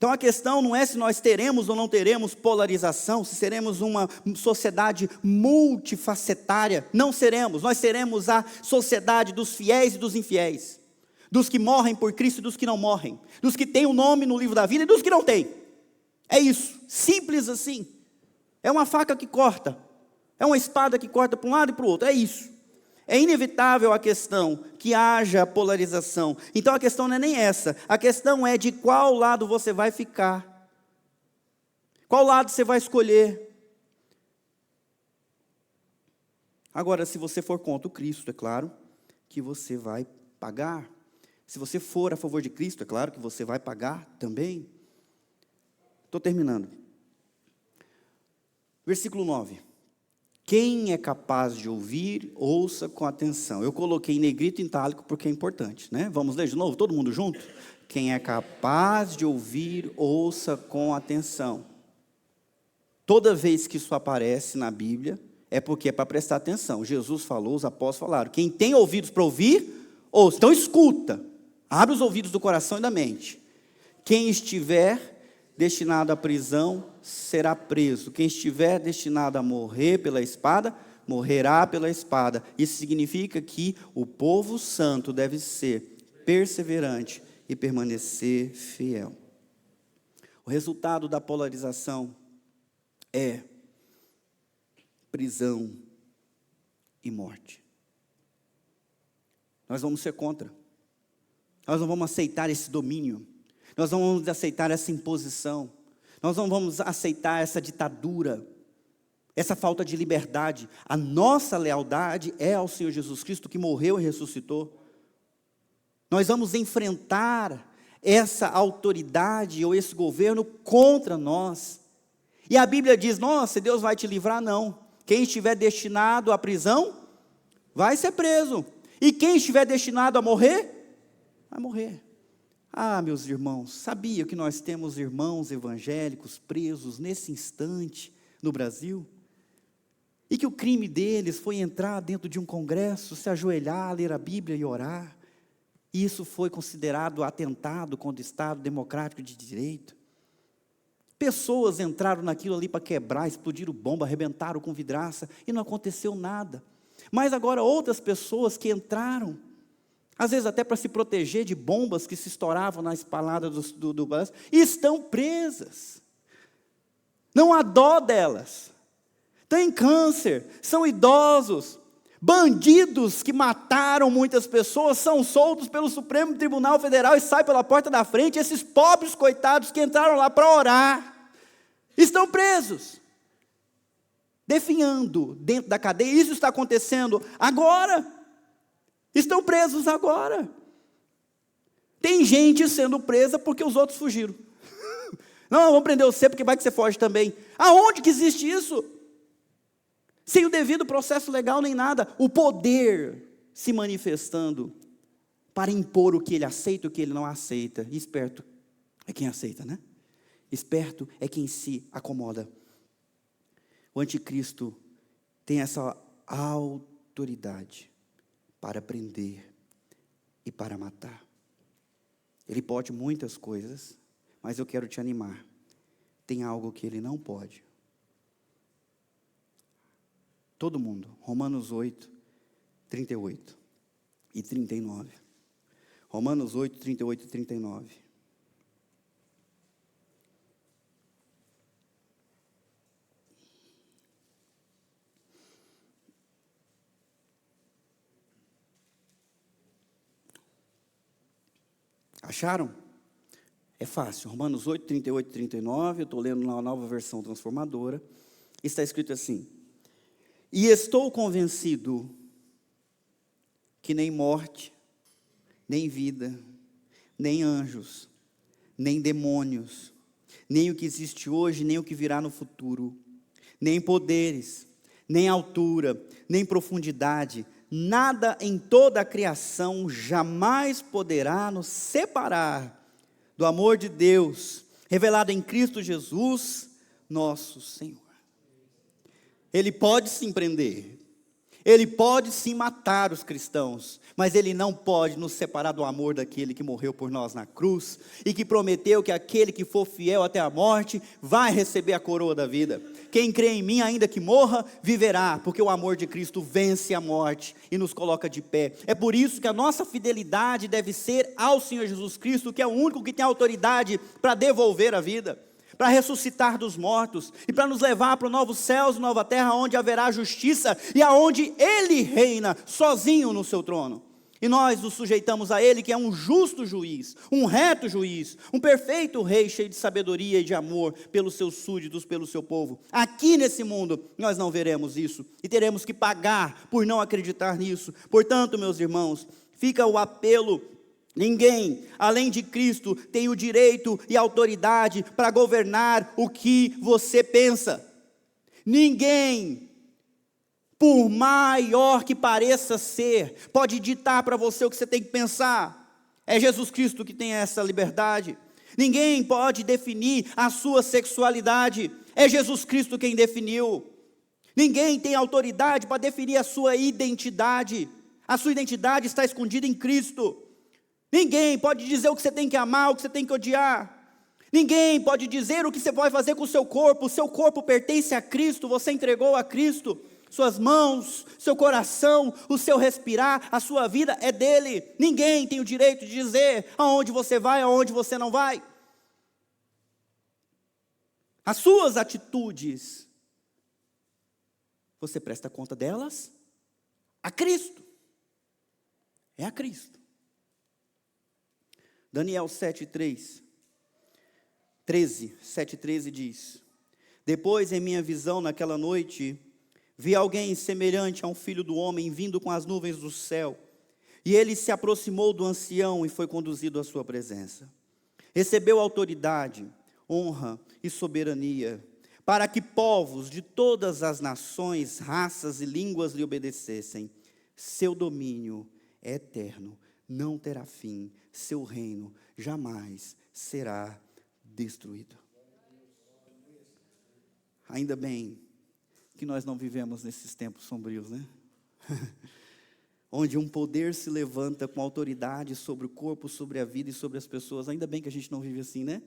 Então a questão não é se nós teremos ou não teremos polarização, se seremos uma sociedade multifacetária. Não seremos, nós seremos a sociedade dos fiéis e dos infiéis, dos que morrem por Cristo e dos que não morrem, dos que têm o nome no livro da vida e dos que não têm. É isso, simples assim. É uma faca que corta, é uma espada que corta para um lado e para o outro, é isso. É inevitável a questão que haja polarização. Então a questão não é nem essa. A questão é de qual lado você vai ficar. Qual lado você vai escolher. Agora, se você for contra o Cristo, é claro que você vai pagar. Se você for a favor de Cristo, é claro que você vai pagar também. Estou terminando. Versículo 9. Quem é capaz de ouvir, ouça com atenção. Eu coloquei em negrito e itálico porque é importante, né? Vamos ler de novo, todo mundo junto? Quem é capaz de ouvir, ouça com atenção. Toda vez que isso aparece na Bíblia, é porque é para prestar atenção. Jesus falou, os apóstolos falaram. Quem tem ouvidos para ouvir, ouça. Então escuta. Abre os ouvidos do coração e da mente. Quem estiver destinado à prisão será preso. Quem estiver destinado a morrer pela espada, morrerá pela espada. Isso significa que o povo santo deve ser perseverante e permanecer fiel. O resultado da polarização é prisão e morte. Nós vamos ser contra. Nós não vamos aceitar esse domínio. Nós não vamos aceitar essa imposição. Nós não vamos aceitar essa ditadura, essa falta de liberdade. A nossa lealdade é ao Senhor Jesus Cristo, que morreu e ressuscitou. Nós vamos enfrentar essa autoridade ou esse governo contra nós. E a Bíblia diz, nossa, Deus vai te livrar? Não. Quem estiver destinado à prisão, vai ser preso. E quem estiver destinado a morrer, vai morrer. Ah, meus irmãos, sabia que nós temos irmãos evangélicos presos nesse instante no Brasil? E que o crime deles foi entrar dentro de um congresso, se ajoelhar, ler a Bíblia e orar? E isso foi considerado atentado contra o Estado democrático de direito? Pessoas entraram naquilo ali para quebrar, explodiram bomba, arrebentaram com vidraça e não aconteceu nada. Mas agora outras pessoas que entraram, às vezes até para se proteger de bombas que se estouravam na esplanada do palácio, estão presas. Não há dó delas. Têm câncer, são idosos, bandidos que mataram muitas pessoas, são soltos pelo Supremo Tribunal Federal e saem pela porta da frente. Esses pobres coitados que entraram lá para orar, estão presos, definhando dentro da cadeia. Isso está acontecendo agora. Estão presos agora. Tem gente sendo presa porque os outros fugiram. Não, vamos prender você porque vai que você foge também. Aonde que existe isso? Sem o devido processo legal nem nada. O poder se manifestando para impor o que ele aceita e o que ele não aceita. E esperto é quem aceita, né? Esperto é quem se acomoda. O anticristo tem essa autoridade para prender e para matar. Ele pode muitas coisas, mas eu quero te animar. Tem algo que ele não pode. Todo mundo. Romanos 8, 38 e 39. Romanos 8, 38 e 39. Acharam? É fácil. Romanos 8, 38 e 39, eu estou lendo na nova versão transformadora. Está escrito assim: e estou convencido que nem morte, nem vida, nem anjos, nem demônios, nem o que existe hoje, nem o que virá no futuro, nem poderes, nem altura, nem profundidade, nada em toda a criação jamais poderá nos separar do amor de Deus, revelado em Cristo Jesus, nosso Senhor. Ele pode sim prender, ele pode sim matar os cristãos, mas ele não pode nos separar do amor daquele que morreu por nós na cruz, e que prometeu que aquele que for fiel até a morte, vai receber a coroa da vida. Quem crê em mim, ainda que morra, viverá, porque o amor de Cristo vence a morte e nos coloca de pé. É por isso que a nossa fidelidade deve ser ao Senhor Jesus Cristo, que é o único que tem autoridade para devolver a vida, para ressuscitar dos mortos, e para nos levar para o novo céus e nova terra, onde haverá justiça, e aonde Ele reina, sozinho no seu trono. E nós nos sujeitamos a Ele, que é um justo juiz, um reto juiz, um perfeito rei, cheio de sabedoria e de amor pelos seus súditos, pelo seu povo. Aqui nesse mundo, nós não veremos isso, e teremos que pagar por não acreditar nisso. Portanto, meus irmãos, fica o apelo: ninguém, além de Cristo, tem o direito e autoridade para governar o que você pensa. Ninguém, por maior que pareça ser, pode ditar para você o que você tem que pensar. É Jesus Cristo que tem essa liberdade. Ninguém pode definir a sua sexualidade. É Jesus Cristo quem definiu. Ninguém tem autoridade para definir a sua identidade. A sua identidade está escondida em Cristo. Ninguém pode dizer o que você tem que amar, o que você tem que odiar. Ninguém pode dizer o que você vai fazer com o seu corpo pertence a Cristo, você entregou a Cristo. Suas mãos, seu coração, o seu respirar, a sua vida é dele. Ninguém tem o direito de dizer aonde você vai, aonde você não vai. As suas atitudes, você presta conta delas a Cristo. É a Cristo. Daniel 7:13 diz: Depois em minha visão naquela noite, vi alguém semelhante a um filho do homem vindo com as nuvens do céu, e ele se aproximou do ancião e foi conduzido à sua presença. Recebeu autoridade, honra e soberania, para que povos de todas as nações, raças e línguas lhe obedecessem. Seu domínio é eterno, não terá fim, seu reino jamais será destruído. Ainda bem que nós não vivemos nesses tempos sombrios, né? Onde um poder se levanta com autoridade sobre o corpo, sobre a vida e sobre as pessoas. Ainda bem que a gente não vive assim, né?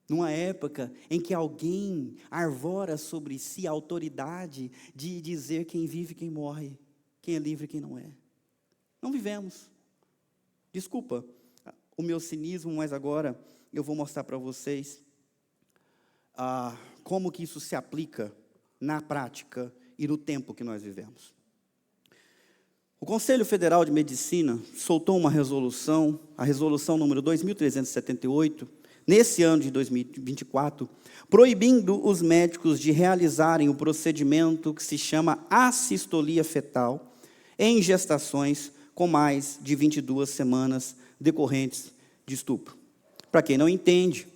Numa época em que alguém arvora sobre si a autoridade de dizer quem vive e quem morre, quem é livre e quem não é. Não vivemos. Desculpa o meu cinismo, mas agora eu vou mostrar para vocês como que isso se aplica na prática e no tempo que nós vivemos. O Conselho Federal de Medicina soltou uma resolução, a resolução número 2378, nesse ano de 2024, proibindo os médicos de realizarem o procedimento que se chama assistolia fetal em gestações com mais de 22 semanas decorrentes de estupro. Para quem não entende,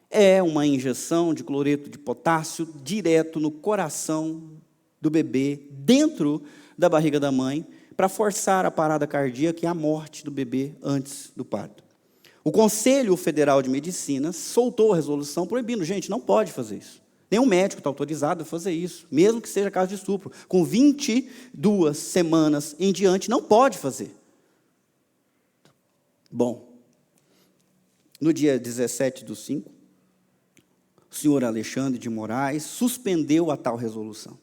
é uma injeção de cloreto de potássio direto no coração do bebê, dentro da barriga da mãe, para forçar a parada cardíaca e a morte do bebê antes do parto. O Conselho Federal de Medicina soltou a resolução proibindo. Gente, não pode fazer isso. Nenhum médico está autorizado a fazer isso, mesmo que seja caso de estupro. Com 22 semanas em diante, não pode fazer. Bom, no dia 17/5, o senhor Alexandre de Moraes suspendeu a tal resolução.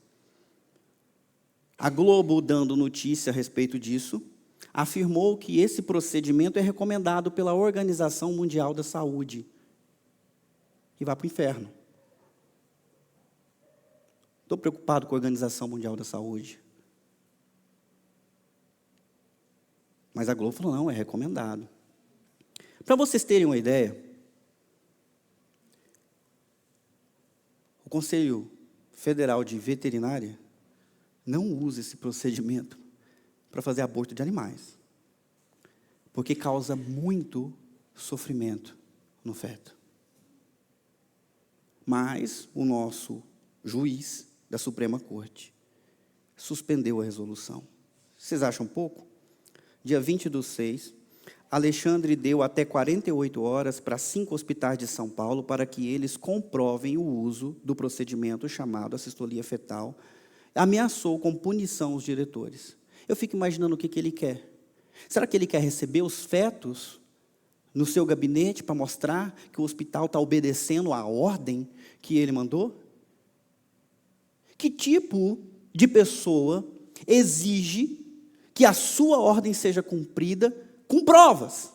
A Globo, dando notícia a respeito disso, afirmou que esse procedimento é recomendado pela Organização Mundial da Saúde e vai para o inferno. Estou preocupado com a Organização Mundial da Saúde. Mas a Globo falou, não, é recomendado. Para vocês terem uma ideia, o Conselho Federal de Veterinária não usa esse procedimento para fazer aborto de animais, porque causa muito sofrimento no feto. Mas o nosso juiz da Suprema Corte suspendeu a resolução. Vocês acham pouco? Dia 20/6, Alexandre deu até 48 horas para 5 hospitais de São Paulo para que eles comprovem o uso do procedimento chamado assistolia fetal. Ameaçou com punição os diretores. Eu fico imaginando o que ele quer. Será que ele quer receber os fetos no seu gabinete para mostrar que o hospital está obedecendo a ordem que ele mandou? Que tipo de pessoa exige que a sua ordem seja cumprida com provas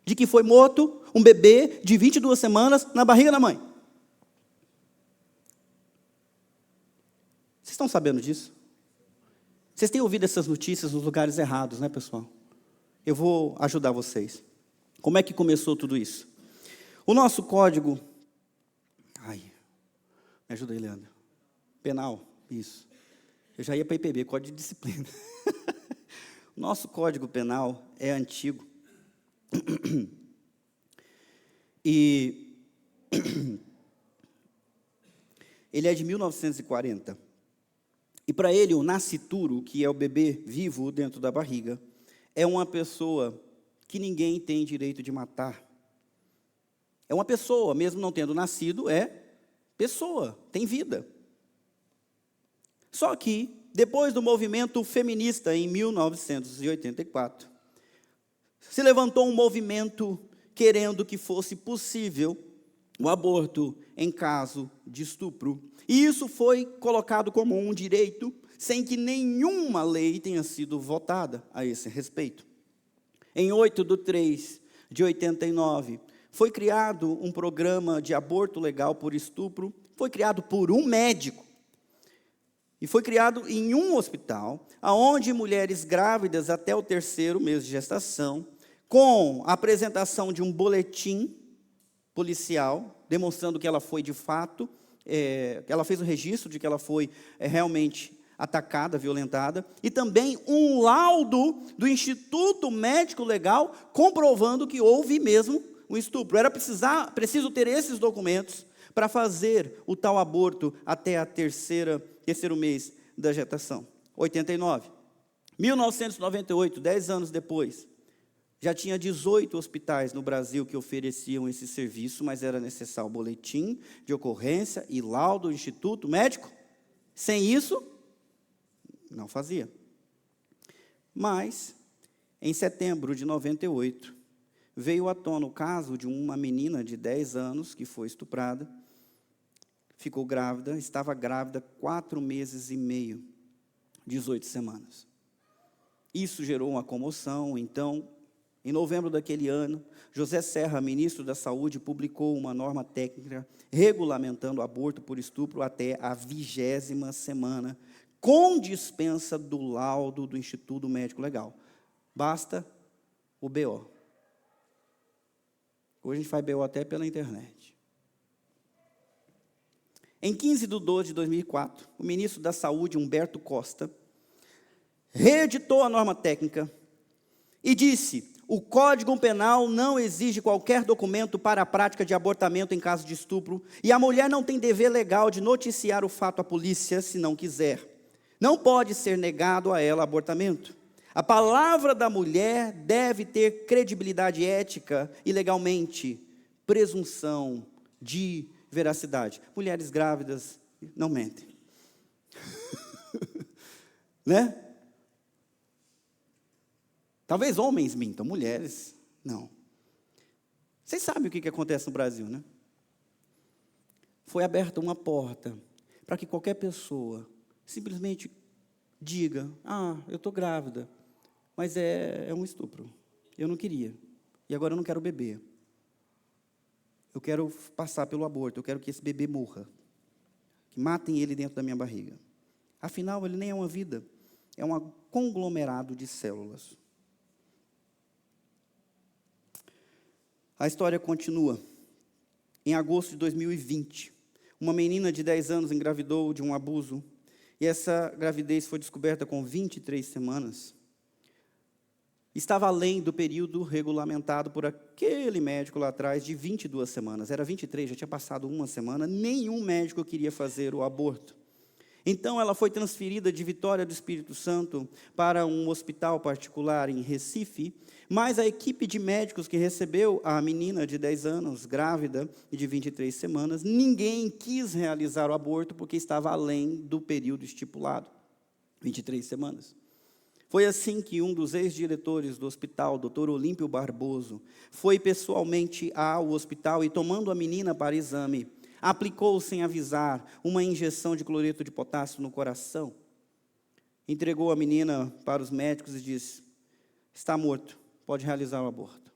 de que foi morto um bebê de 22 semanas na barriga da mãe? Vocês estão sabendo disso? Vocês têm ouvido essas notícias nos lugares errados, né, pessoal? Eu vou ajudar vocês. Como é que começou tudo isso? O nosso código... me ajuda aí, Leandro. Penal, isso. Eu já ia para IPB, Código de Disciplina. O nosso Código Penal é antigo. E ele é de 1940. E para ele, o nascituro, que é o bebê vivo dentro da barriga, é uma pessoa que ninguém tem direito de matar. É uma pessoa, mesmo não tendo nascido, é pessoa, tem vida. Só que, depois do movimento feminista, em 1984, se levantou um movimento querendo que fosse possível o aborto em caso de estupro. E isso foi colocado como um direito, sem que nenhuma lei tenha sido votada a esse respeito. Em 8/3/89, foi criado um programa de aborto legal por estupro, foi criado por um médico, e foi criado em um hospital, onde mulheres grávidas até o 3º mês de gestação, com a apresentação de um boletim policial, demonstrando que ela foi de fato, ela fez o registro de que ela foi realmente atacada, violentada, e também um laudo do Instituto Médico Legal, comprovando que houve mesmo um estupro. Era preciso ter esses documentos para fazer o tal aborto até a terceiro mês da gestação. 89. 1998, 10 anos depois, já tinha 18 hospitais no Brasil que ofereciam esse serviço, mas era necessário boletim de ocorrência e laudo do Instituto Médico. Sem isso, não fazia. Mas, em setembro de 98, veio à tona o caso de uma menina de 10 anos que foi estuprada, ficou grávida, estava grávida 4 meses e meio, 18 semanas. Isso gerou uma comoção. Então, em novembro daquele ano, José Serra, ministro da Saúde, publicou uma norma técnica regulamentando o aborto por estupro até a 20ª semana, com dispensa do laudo do Instituto Médico Legal. Basta o BO. Hoje a gente faz BO até pela internet. Em 15/12/2004, o ministro da Saúde, Humberto Costa, reeditou a norma técnica e disse: o Código Penal não exige qualquer documento para a prática de abortamento em caso de estupro, e a mulher não tem dever legal de noticiar o fato à polícia se não quiser. Não pode ser negado a ela abortamento. A palavra da mulher deve ter credibilidade ética e legalmente presunção de veracidade. Mulheres grávidas não mentem. Né? Talvez homens mintam, mulheres não. Vocês sabem o que acontece no Brasil, né? Foi aberta uma porta para que qualquer pessoa simplesmente diga: eu estou grávida, mas é um estupro. Eu não queria, e agora eu não quero bebê. Eu quero passar pelo aborto, eu quero que esse bebê morra. Que matem ele dentro da minha barriga. Afinal, ele nem é uma vida, é um conglomerado de células. A história continua. Em agosto de 2020, uma menina de 10 anos engravidou de um abuso, e essa gravidez foi descoberta com 23 semanas. Estava além do período regulamentado por aquele médico lá atrás de 22 semanas. Era 23, já tinha passado uma semana, nenhum médico queria fazer o aborto. Então, ela foi transferida de Vitória do Espírito Santo para um hospital particular em Recife, mas a equipe de médicos que recebeu a menina de 10 anos, grávida e de 23 semanas, ninguém quis realizar o aborto porque estava além do período estipulado, 23 semanas. Foi assim que um dos ex-diretores do hospital, Dr. Olímpio Barboso, foi pessoalmente ao hospital e, tomando a menina para exame, aplicou, sem avisar, uma injeção de cloreto de potássio no coração, entregou a menina para os médicos e disse: está morto, pode realizar o aborto.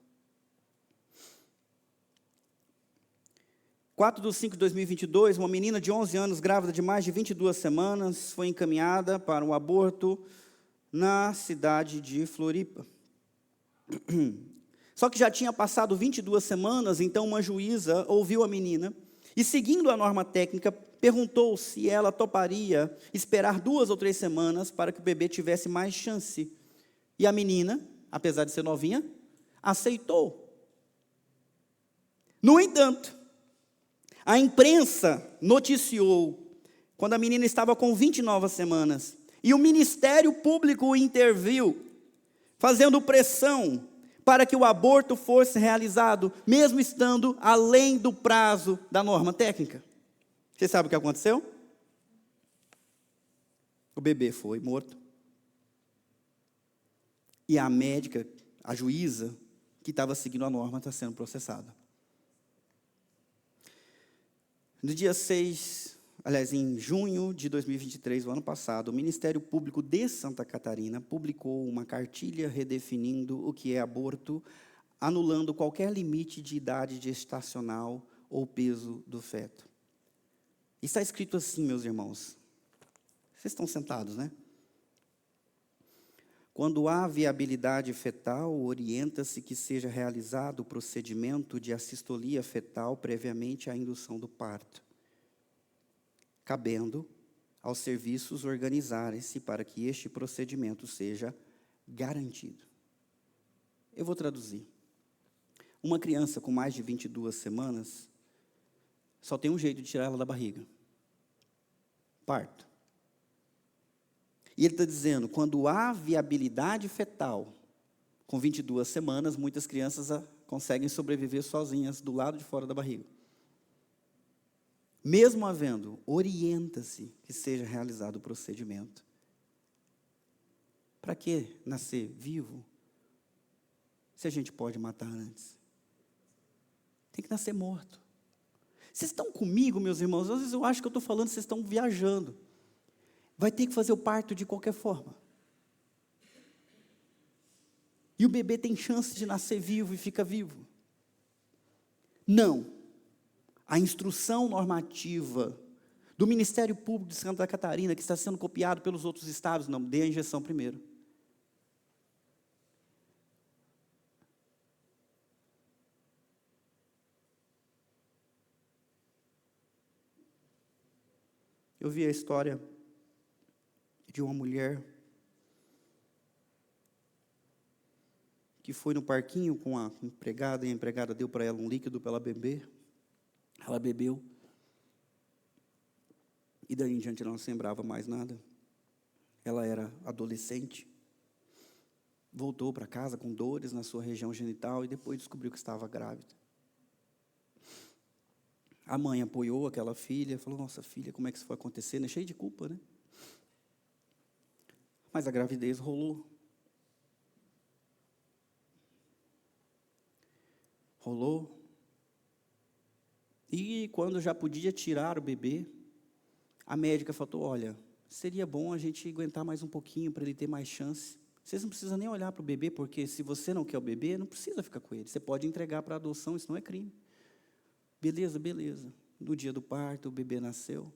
4/5/2022, uma menina de 11 anos, grávida de mais de 22 semanas, foi encaminhada para um aborto na cidade de Floripa. Só que já tinha passado 22 semanas, então uma juíza ouviu a menina e, seguindo a norma técnica, perguntou se ela toparia esperar 2 ou 3 semanas para que o bebê tivesse mais chance. E a menina, apesar de ser novinha, aceitou. No entanto, a imprensa noticiou, quando a menina estava com 29 semanas, e o Ministério Público interviu, fazendo pressão para que o aborto fosse realizado, mesmo estando além do prazo da norma técnica. Você sabe o que aconteceu? O bebê foi morto. E a médica, a juíza, que estava seguindo a norma, está sendo processada. No dia 6, aliás, em junho de 2023, o ano passado, o Ministério Público de Santa Catarina publicou uma cartilha redefinindo o que é aborto, anulando qualquer limite de idade gestacional ou peso do feto. Está escrito assim, meus irmãos. Vocês estão sentados, né? Quando há viabilidade fetal, orienta-se que seja realizado o procedimento de assistolia fetal previamente à indução do parto, cabendo aos serviços organizarem-se para que este procedimento seja garantido. Eu vou traduzir. Uma criança com mais de 22 semanas só tem um jeito de tirar ela da barriga: parto. E ele está dizendo, quando há viabilidade fetal, com 22 semanas, muitas crianças conseguem sobreviver sozinhas do lado de fora da barriga. Mesmo havendo, orienta-se que seja realizado o procedimento. Para que nascer vivo, se a gente pode matar antes? Tem que nascer morto. Vocês estão comigo, meus irmãos? Às vezes eu acho que eu estou falando, vocês estão viajando. Vai ter que fazer o parto de qualquer forma. E o bebê tem chance de nascer vivo e fica vivo? Não. A instrução normativa do Ministério Público de Santa Catarina, que está sendo copiado pelos outros estados, não, dê a injeção primeiro. Eu vi a história de uma mulher que foi no parquinho com a empregada, e a empregada deu para ela um líquido para ela beber. Ela bebeu. E daí em diante ela não se lembrava mais nada. Ela era adolescente. Voltou para casa com dores na sua região genital e depois descobriu que estava grávida. A mãe apoiou aquela filha, falou, nossa filha, como é que isso foi acontecer? Cheio de culpa, né? Mas a gravidez rolou. Rolou. E quando já podia tirar o bebê, a médica falou, olha, seria bom a gente aguentar mais um pouquinho para ele ter mais chance. Vocês não precisam nem olhar para o bebê, porque se você não quer o bebê, não precisa ficar com ele. Você pode entregar para adoção, isso não é crime. Beleza, beleza. No dia do parto, o bebê nasceu.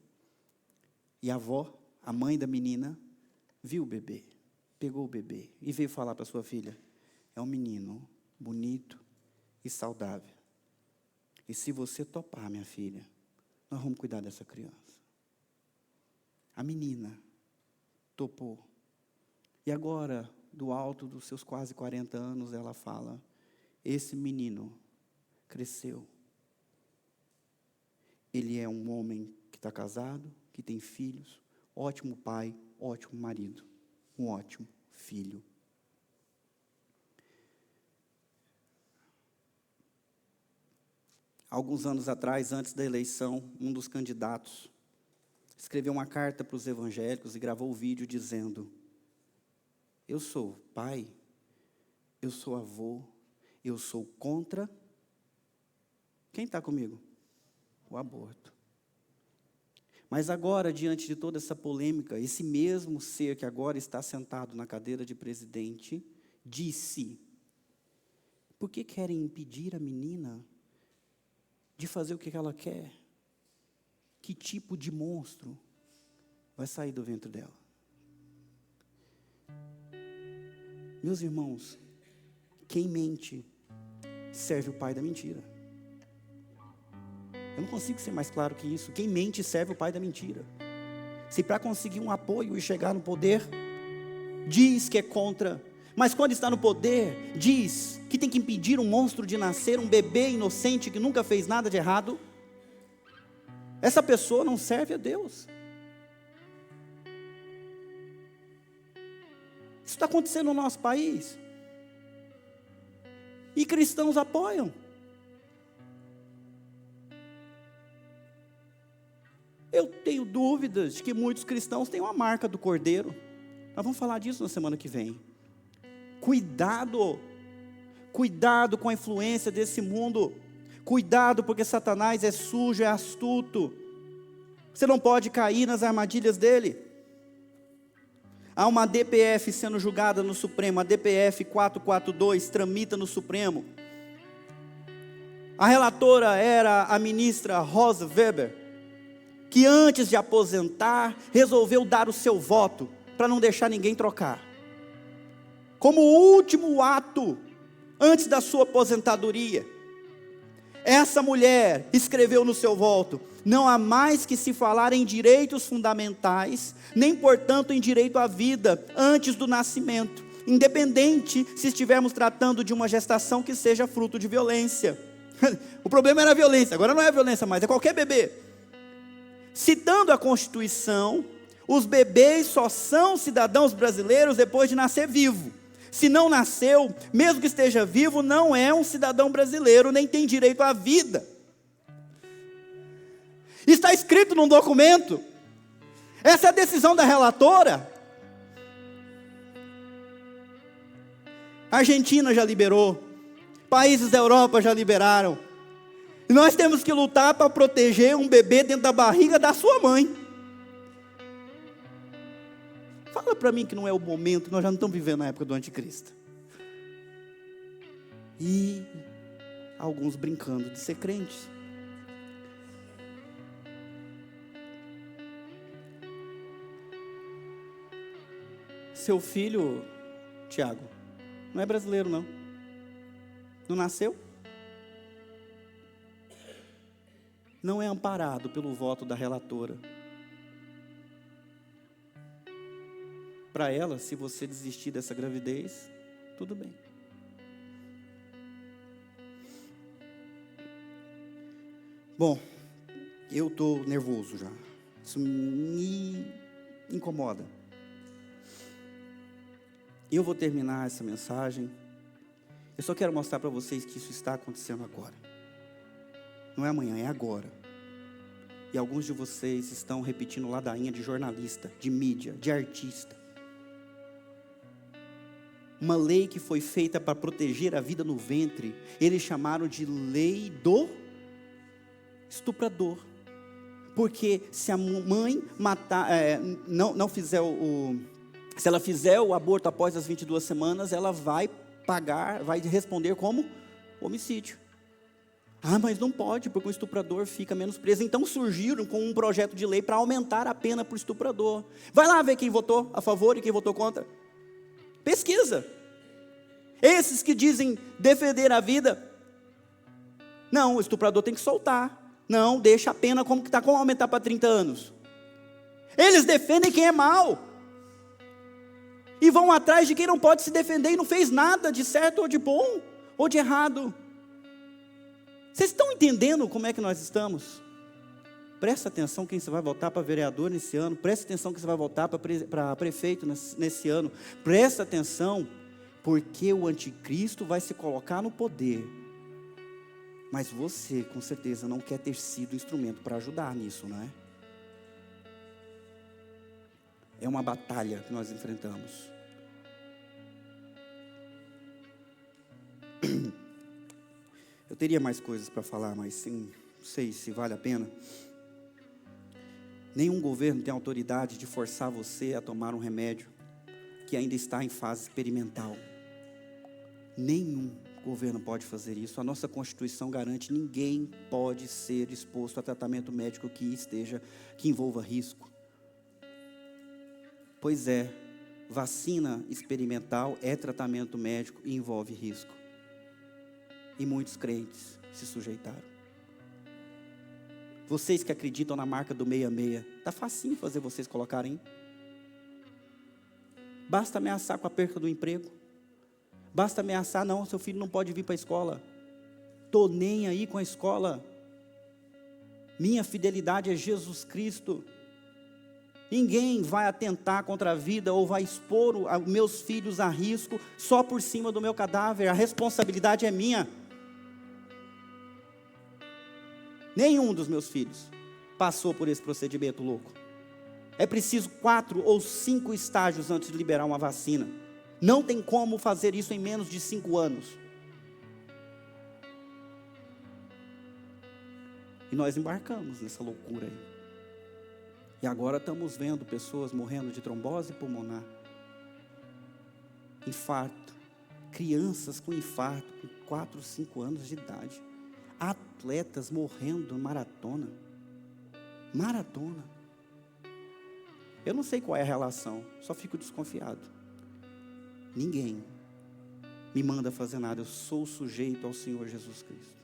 E a avó, a mãe da menina, viu o bebê, pegou o bebê e veio falar para sua filha, é um menino bonito e saudável. E se você topar, minha filha, nós vamos cuidar dessa criança. A menina topou. E agora, do alto dos seus quase 40 anos, ela fala, esse menino cresceu. Ele é um homem que está casado, que tem filhos, ótimo pai, ótimo marido, um ótimo filho. Alguns anos atrás, antes da eleição, um dos candidatos escreveu uma carta para os evangélicos e gravou o vídeo dizendo, eu sou pai, eu sou avô, eu sou contra... Quem está comigo? O aborto. Mas agora, diante de toda essa polêmica, esse mesmo ser que agora está sentado na cadeira de presidente, disse, por que querem impedir a menina de fazer o que ela quer? Que tipo de monstro vai sair do ventre dela? Meus irmãos, quem mente serve o pai da mentira. Eu não consigo ser mais claro que isso. Quem mente serve o pai da mentira. Se para conseguir um apoio e chegar no poder, diz que é contra, mas quando está no poder, diz que tem que impedir um monstro de nascer, um bebê inocente que nunca fez nada de errado, essa pessoa não serve a Deus. Isso está acontecendo no nosso país. E cristãos apoiam. Eu tenho dúvidas de que muitos cristãos têm uma marca do Cordeiro. Nós vamos falar disso na semana que vem. Cuidado com a influência desse mundo. Cuidado, porque Satanás é sujo, é astuto. Você não pode cair nas armadilhas dele. Há uma DPF sendo julgada no Supremo, a DPF 442 tramita no Supremo. A relatora era a ministra Rosa Weber, que antes de aposentar, resolveu dar o seu voto, para não deixar ninguém trocar. Como último ato, antes da sua aposentadoria, essa mulher escreveu no seu voto: não há mais que se falar em direitos fundamentais, nem portanto em direito à vida, antes do nascimento, independente se estivermos tratando de uma gestação que seja fruto de violência. O problema era a violência, agora não é a violência mais, é qualquer bebê. Citando a Constituição, os bebês só são cidadãos brasileiros depois de nascer vivo. Se não nasceu, mesmo que esteja vivo, não é um cidadão brasileiro, nem tem direito à vida. Está escrito num documento. Essa é a decisão da relatora. A Argentina já liberou. Países da Europa já liberaram. E nós temos que lutar para proteger um bebê dentro da barriga da sua mãe. Fala para mim que não é o momento, nós já não estamos vivendo na época do anticristo. E alguns brincando de ser crentes. Seu filho, Tiago, não é brasileiro não. Não nasceu? Não é amparado pelo voto da relatora. Para ela, se você desistir dessa gravidez, tudo bem. Bom, eu estou nervoso já. Isso me incomoda. Eu vou terminar essa mensagem. Eu só quero mostrar para vocês que isso está acontecendo agora. Não é amanhã, é agora. E alguns de vocês estão repetindo ladainha de jornalista, de mídia, de artista. Uma lei que foi feita para proteger a vida no ventre, eles chamaram de lei do estuprador. Porque se a mãe matar, não fizer se ela fizer o aborto após as 22 semanas, ela vai pagar, vai responder como homicídio. Ah, mas não pode, porque o estuprador fica menos preso. Então surgiram com um projeto de lei para aumentar a pena para o estuprador. Vai lá ver quem votou a favor e quem votou contra. Pesquisa. Esses que dizem defender a vida, não, o estuprador tem que soltar. Não, deixa a pena como que está, como aumentar para 30 anos. Eles defendem quem é mau. E vão atrás de quem não pode se defender e não fez nada de certo ou de bom, ou de errado. Vocês estão entendendo como é que nós estamos? Presta atenção quem você vai votar para vereador nesse ano. Presta atenção quem você vai votar para prefeito nesse ano. Presta atenção, porque o anticristo vai se colocar no poder. Mas você, com certeza, não quer ter sido instrumento para ajudar nisso, não é? É uma batalha que nós enfrentamos. Eu teria mais coisas para falar, mas sim, não sei se vale a pena. Nenhum governo tem autoridade de forçar você a tomar um remédio que ainda está em fase experimental. Nenhum governo pode fazer isso. A nossa Constituição garante: ninguém pode ser exposto a tratamento médico que envolva risco. Pois é, vacina experimental é tratamento médico e envolve risco. E muitos crentes se sujeitaram. Vocês que acreditam na marca do 66, está facinho fazer vocês colocarem. Basta ameaçar com a perca do emprego. Basta ameaçar: não, seu filho não pode vir para a escola. Estou nem aí com a escola. Minha fidelidade é Jesus Cristo. Ninguém vai atentar contra a vida ou vai expor os meus filhos a risco só por cima do meu cadáver. A responsabilidade é minha. Nenhum dos meus filhos passou por esse procedimento louco. É preciso 4 ou 5 estágios antes de liberar uma vacina. Não tem como fazer isso em menos de 5 anos. E nós embarcamos nessa loucura aí. E agora estamos vendo pessoas morrendo de trombose pulmonar, infarto, crianças com infarto, com 4, 5 anos de idade, atletas morrendo em maratona. Eu não sei qual é a relação, só fico desconfiado. Ninguém me manda fazer nada, eu sou sujeito ao Senhor Jesus Cristo.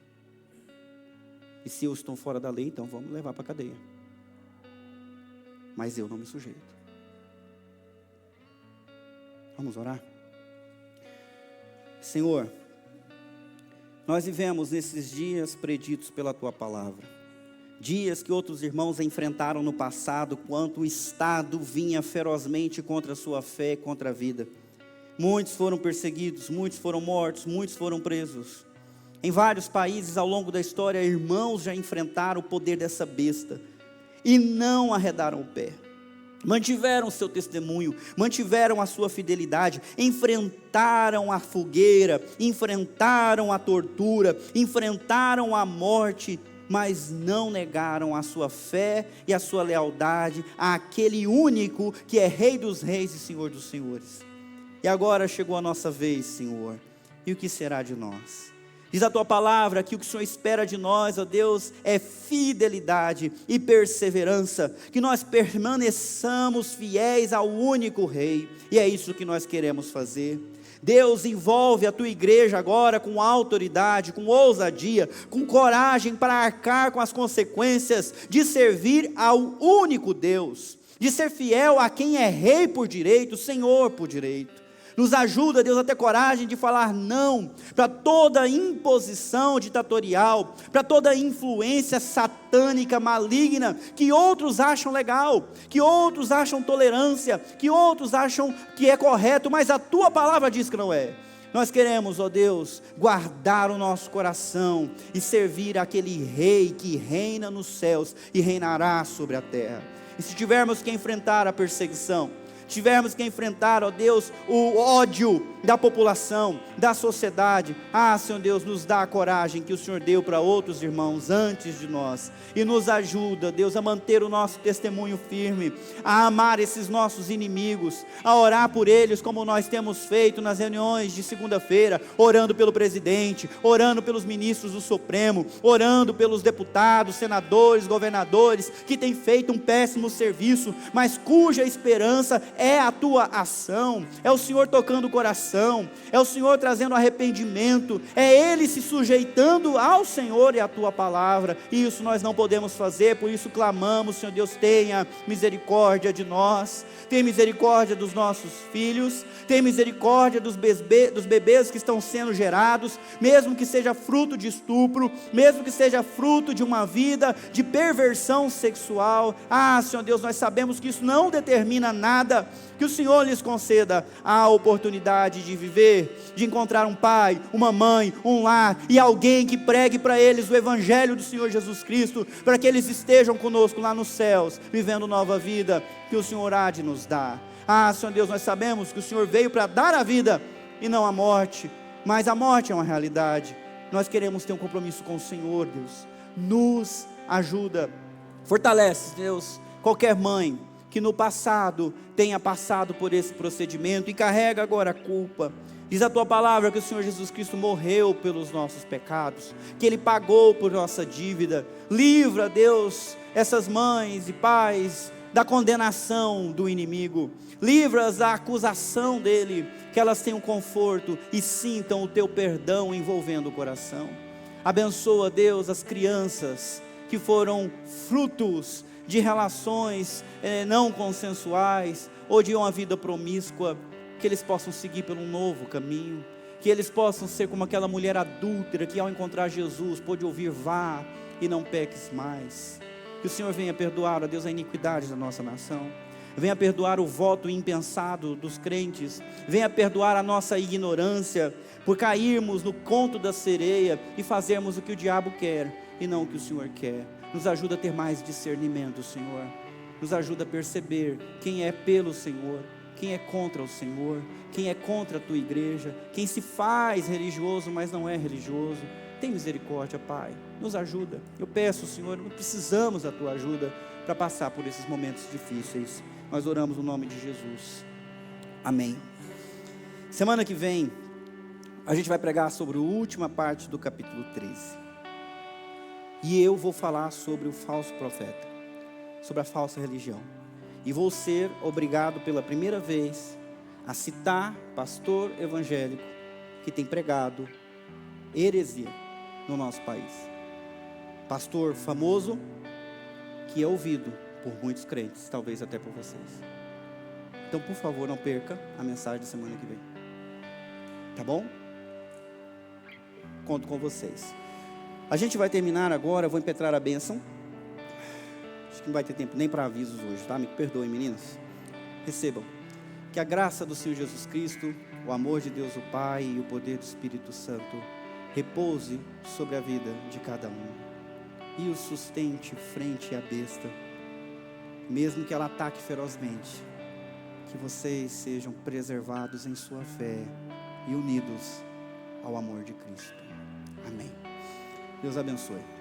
E se eu estou fora da lei, então vamos levar para a cadeia. Mas eu não me sujeito. Vamos orar? Senhor, nós vivemos nesses dias preditos pela Tua palavra. Dias que outros irmãos enfrentaram no passado, quando o Estado vinha ferozmente contra a sua fé, contra a vida. Muitos foram perseguidos, muitos foram mortos, muitos foram presos. Em vários países ao longo da história, irmãos já enfrentaram o poder dessa besta e não arredaram o pé. Mantiveram o seu testemunho, mantiveram a sua fidelidade, enfrentaram a fogueira, enfrentaram a tortura, enfrentaram a morte, mas não negaram a sua fé e a sua lealdade àquele único que é Rei dos Reis e Senhor dos Senhores. E agora chegou a nossa vez, Senhor, e o que será de nós? Diz a Tua palavra que o que o Senhor espera de nós, ó Deus, é fidelidade e perseverança, que nós permaneçamos fiéis ao único Rei, e é isso que nós queremos fazer. Deus, envolve a Tua igreja agora com autoridade, com ousadia, com coragem para arcar com as consequências de servir ao único Deus, de ser fiel a quem é Rei por direito, Senhor por direito. Nos ajuda, Deus, a ter coragem de falar não para toda imposição ditatorial, para toda influência satânica, maligna, que outros acham legal, que outros acham tolerância, que outros acham que é correto, mas a Tua palavra diz que não é. Nós queremos, ó Deus, guardar o nosso coração e servir aquele Rei que reina nos céus e reinará sobre a terra. E se tivermos que enfrentar a perseguição, tivermos que enfrentar, ó Deus, o ódio da população, da sociedade, Senhor Deus, nos dá a coragem que o Senhor deu para outros irmãos antes de nós, e nos ajuda, Deus, a manter o nosso testemunho firme, a amar esses nossos inimigos, a orar por eles como nós temos feito nas reuniões de segunda-feira, orando pelo presidente, orando pelos ministros do Supremo, orando pelos deputados, senadores, governadores, que têm feito um péssimo serviço, mas cuja esperança é a Tua ação, é o Senhor tocando o coração, é o Senhor trazendo arrependimento, é Ele se sujeitando ao Senhor e à Tua palavra, e isso nós não podemos fazer, por isso clamamos, Senhor Deus, tenha misericórdia de nós, tenha misericórdia dos nossos filhos, tenha misericórdia dos bebês que estão sendo gerados, mesmo que seja fruto de estupro, mesmo que seja fruto de uma vida de perversão sexual, Senhor Deus, nós sabemos que isso não determina nada, que o Senhor lhes conceda a oportunidade de viver, de encontrar um pai, uma mãe, um lar, e alguém que pregue para eles o Evangelho do Senhor Jesus Cristo, para que eles estejam conosco lá nos céus, vivendo nova vida, que o Senhor há de nos dar. Senhor Deus, nós sabemos que o Senhor veio para dar a vida, e não a morte, mas a morte é uma realidade. Nós queremos ter um compromisso com o Senhor, Deus, nos ajuda, fortalece, Deus, qualquer mãe, que no passado tenha passado por esse procedimento e carrega agora a culpa. Diz a Tua palavra que o Senhor Jesus Cristo morreu pelos nossos pecados, que Ele pagou por nossa dívida. Livra, Deus, essas mães e pais da condenação do inimigo, livra-as da acusação dele, que elas tenham conforto e sintam o Teu perdão envolvendo o coração. Abençoa, Deus, as crianças que foram frutos de relações não consensuais, ou de uma vida promíscua, que eles possam seguir pelo novo caminho, que eles possam ser como aquela mulher adúltera, que ao encontrar Jesus, pôde ouvir, vá e não peques mais. Que o Senhor venha perdoar, ó Deus, a iniquidade da nossa nação, venha perdoar o voto impensado dos crentes, venha perdoar a nossa ignorância, por cairmos no conto da sereia, e fazermos o que o diabo quer, e não o que o Senhor quer. Nos ajuda a ter mais discernimento, Senhor. Nos ajuda a perceber quem é pelo Senhor, quem é contra o Senhor, quem é contra a tua igreja, quem se faz religioso, mas não é religioso. Tem misericórdia, Pai, nos ajuda. Eu peço, Senhor, não precisamos da tua ajuda para passar por esses momentos difíceis. Nós oramos no nome de Jesus, amém. Semana que vem a gente vai pregar sobre a última parte do capítulo 13, e eu vou falar sobre o falso profeta, sobre a falsa religião, e vou ser obrigado pela primeira vez a citar pastor evangélico que tem pregado heresia no nosso país. Pastor famoso que é ouvido por muitos crentes, talvez até por vocês. Então, por favor, não perca a mensagem da semana que vem, tá bom? Conto com vocês. A gente vai terminar agora, eu vou impetrar a bênção. Acho que não vai ter tempo nem para avisos hoje, tá? Me perdoem, meninas. Recebam. Que a graça do Senhor Jesus Cristo, o amor de Deus o Pai e o poder do Espírito Santo repouse sobre a vida de cada um e o sustente frente à besta, mesmo que ela ataque ferozmente. Que vocês sejam preservados em sua fé e unidos ao amor de Cristo. Amém. Deus abençoe.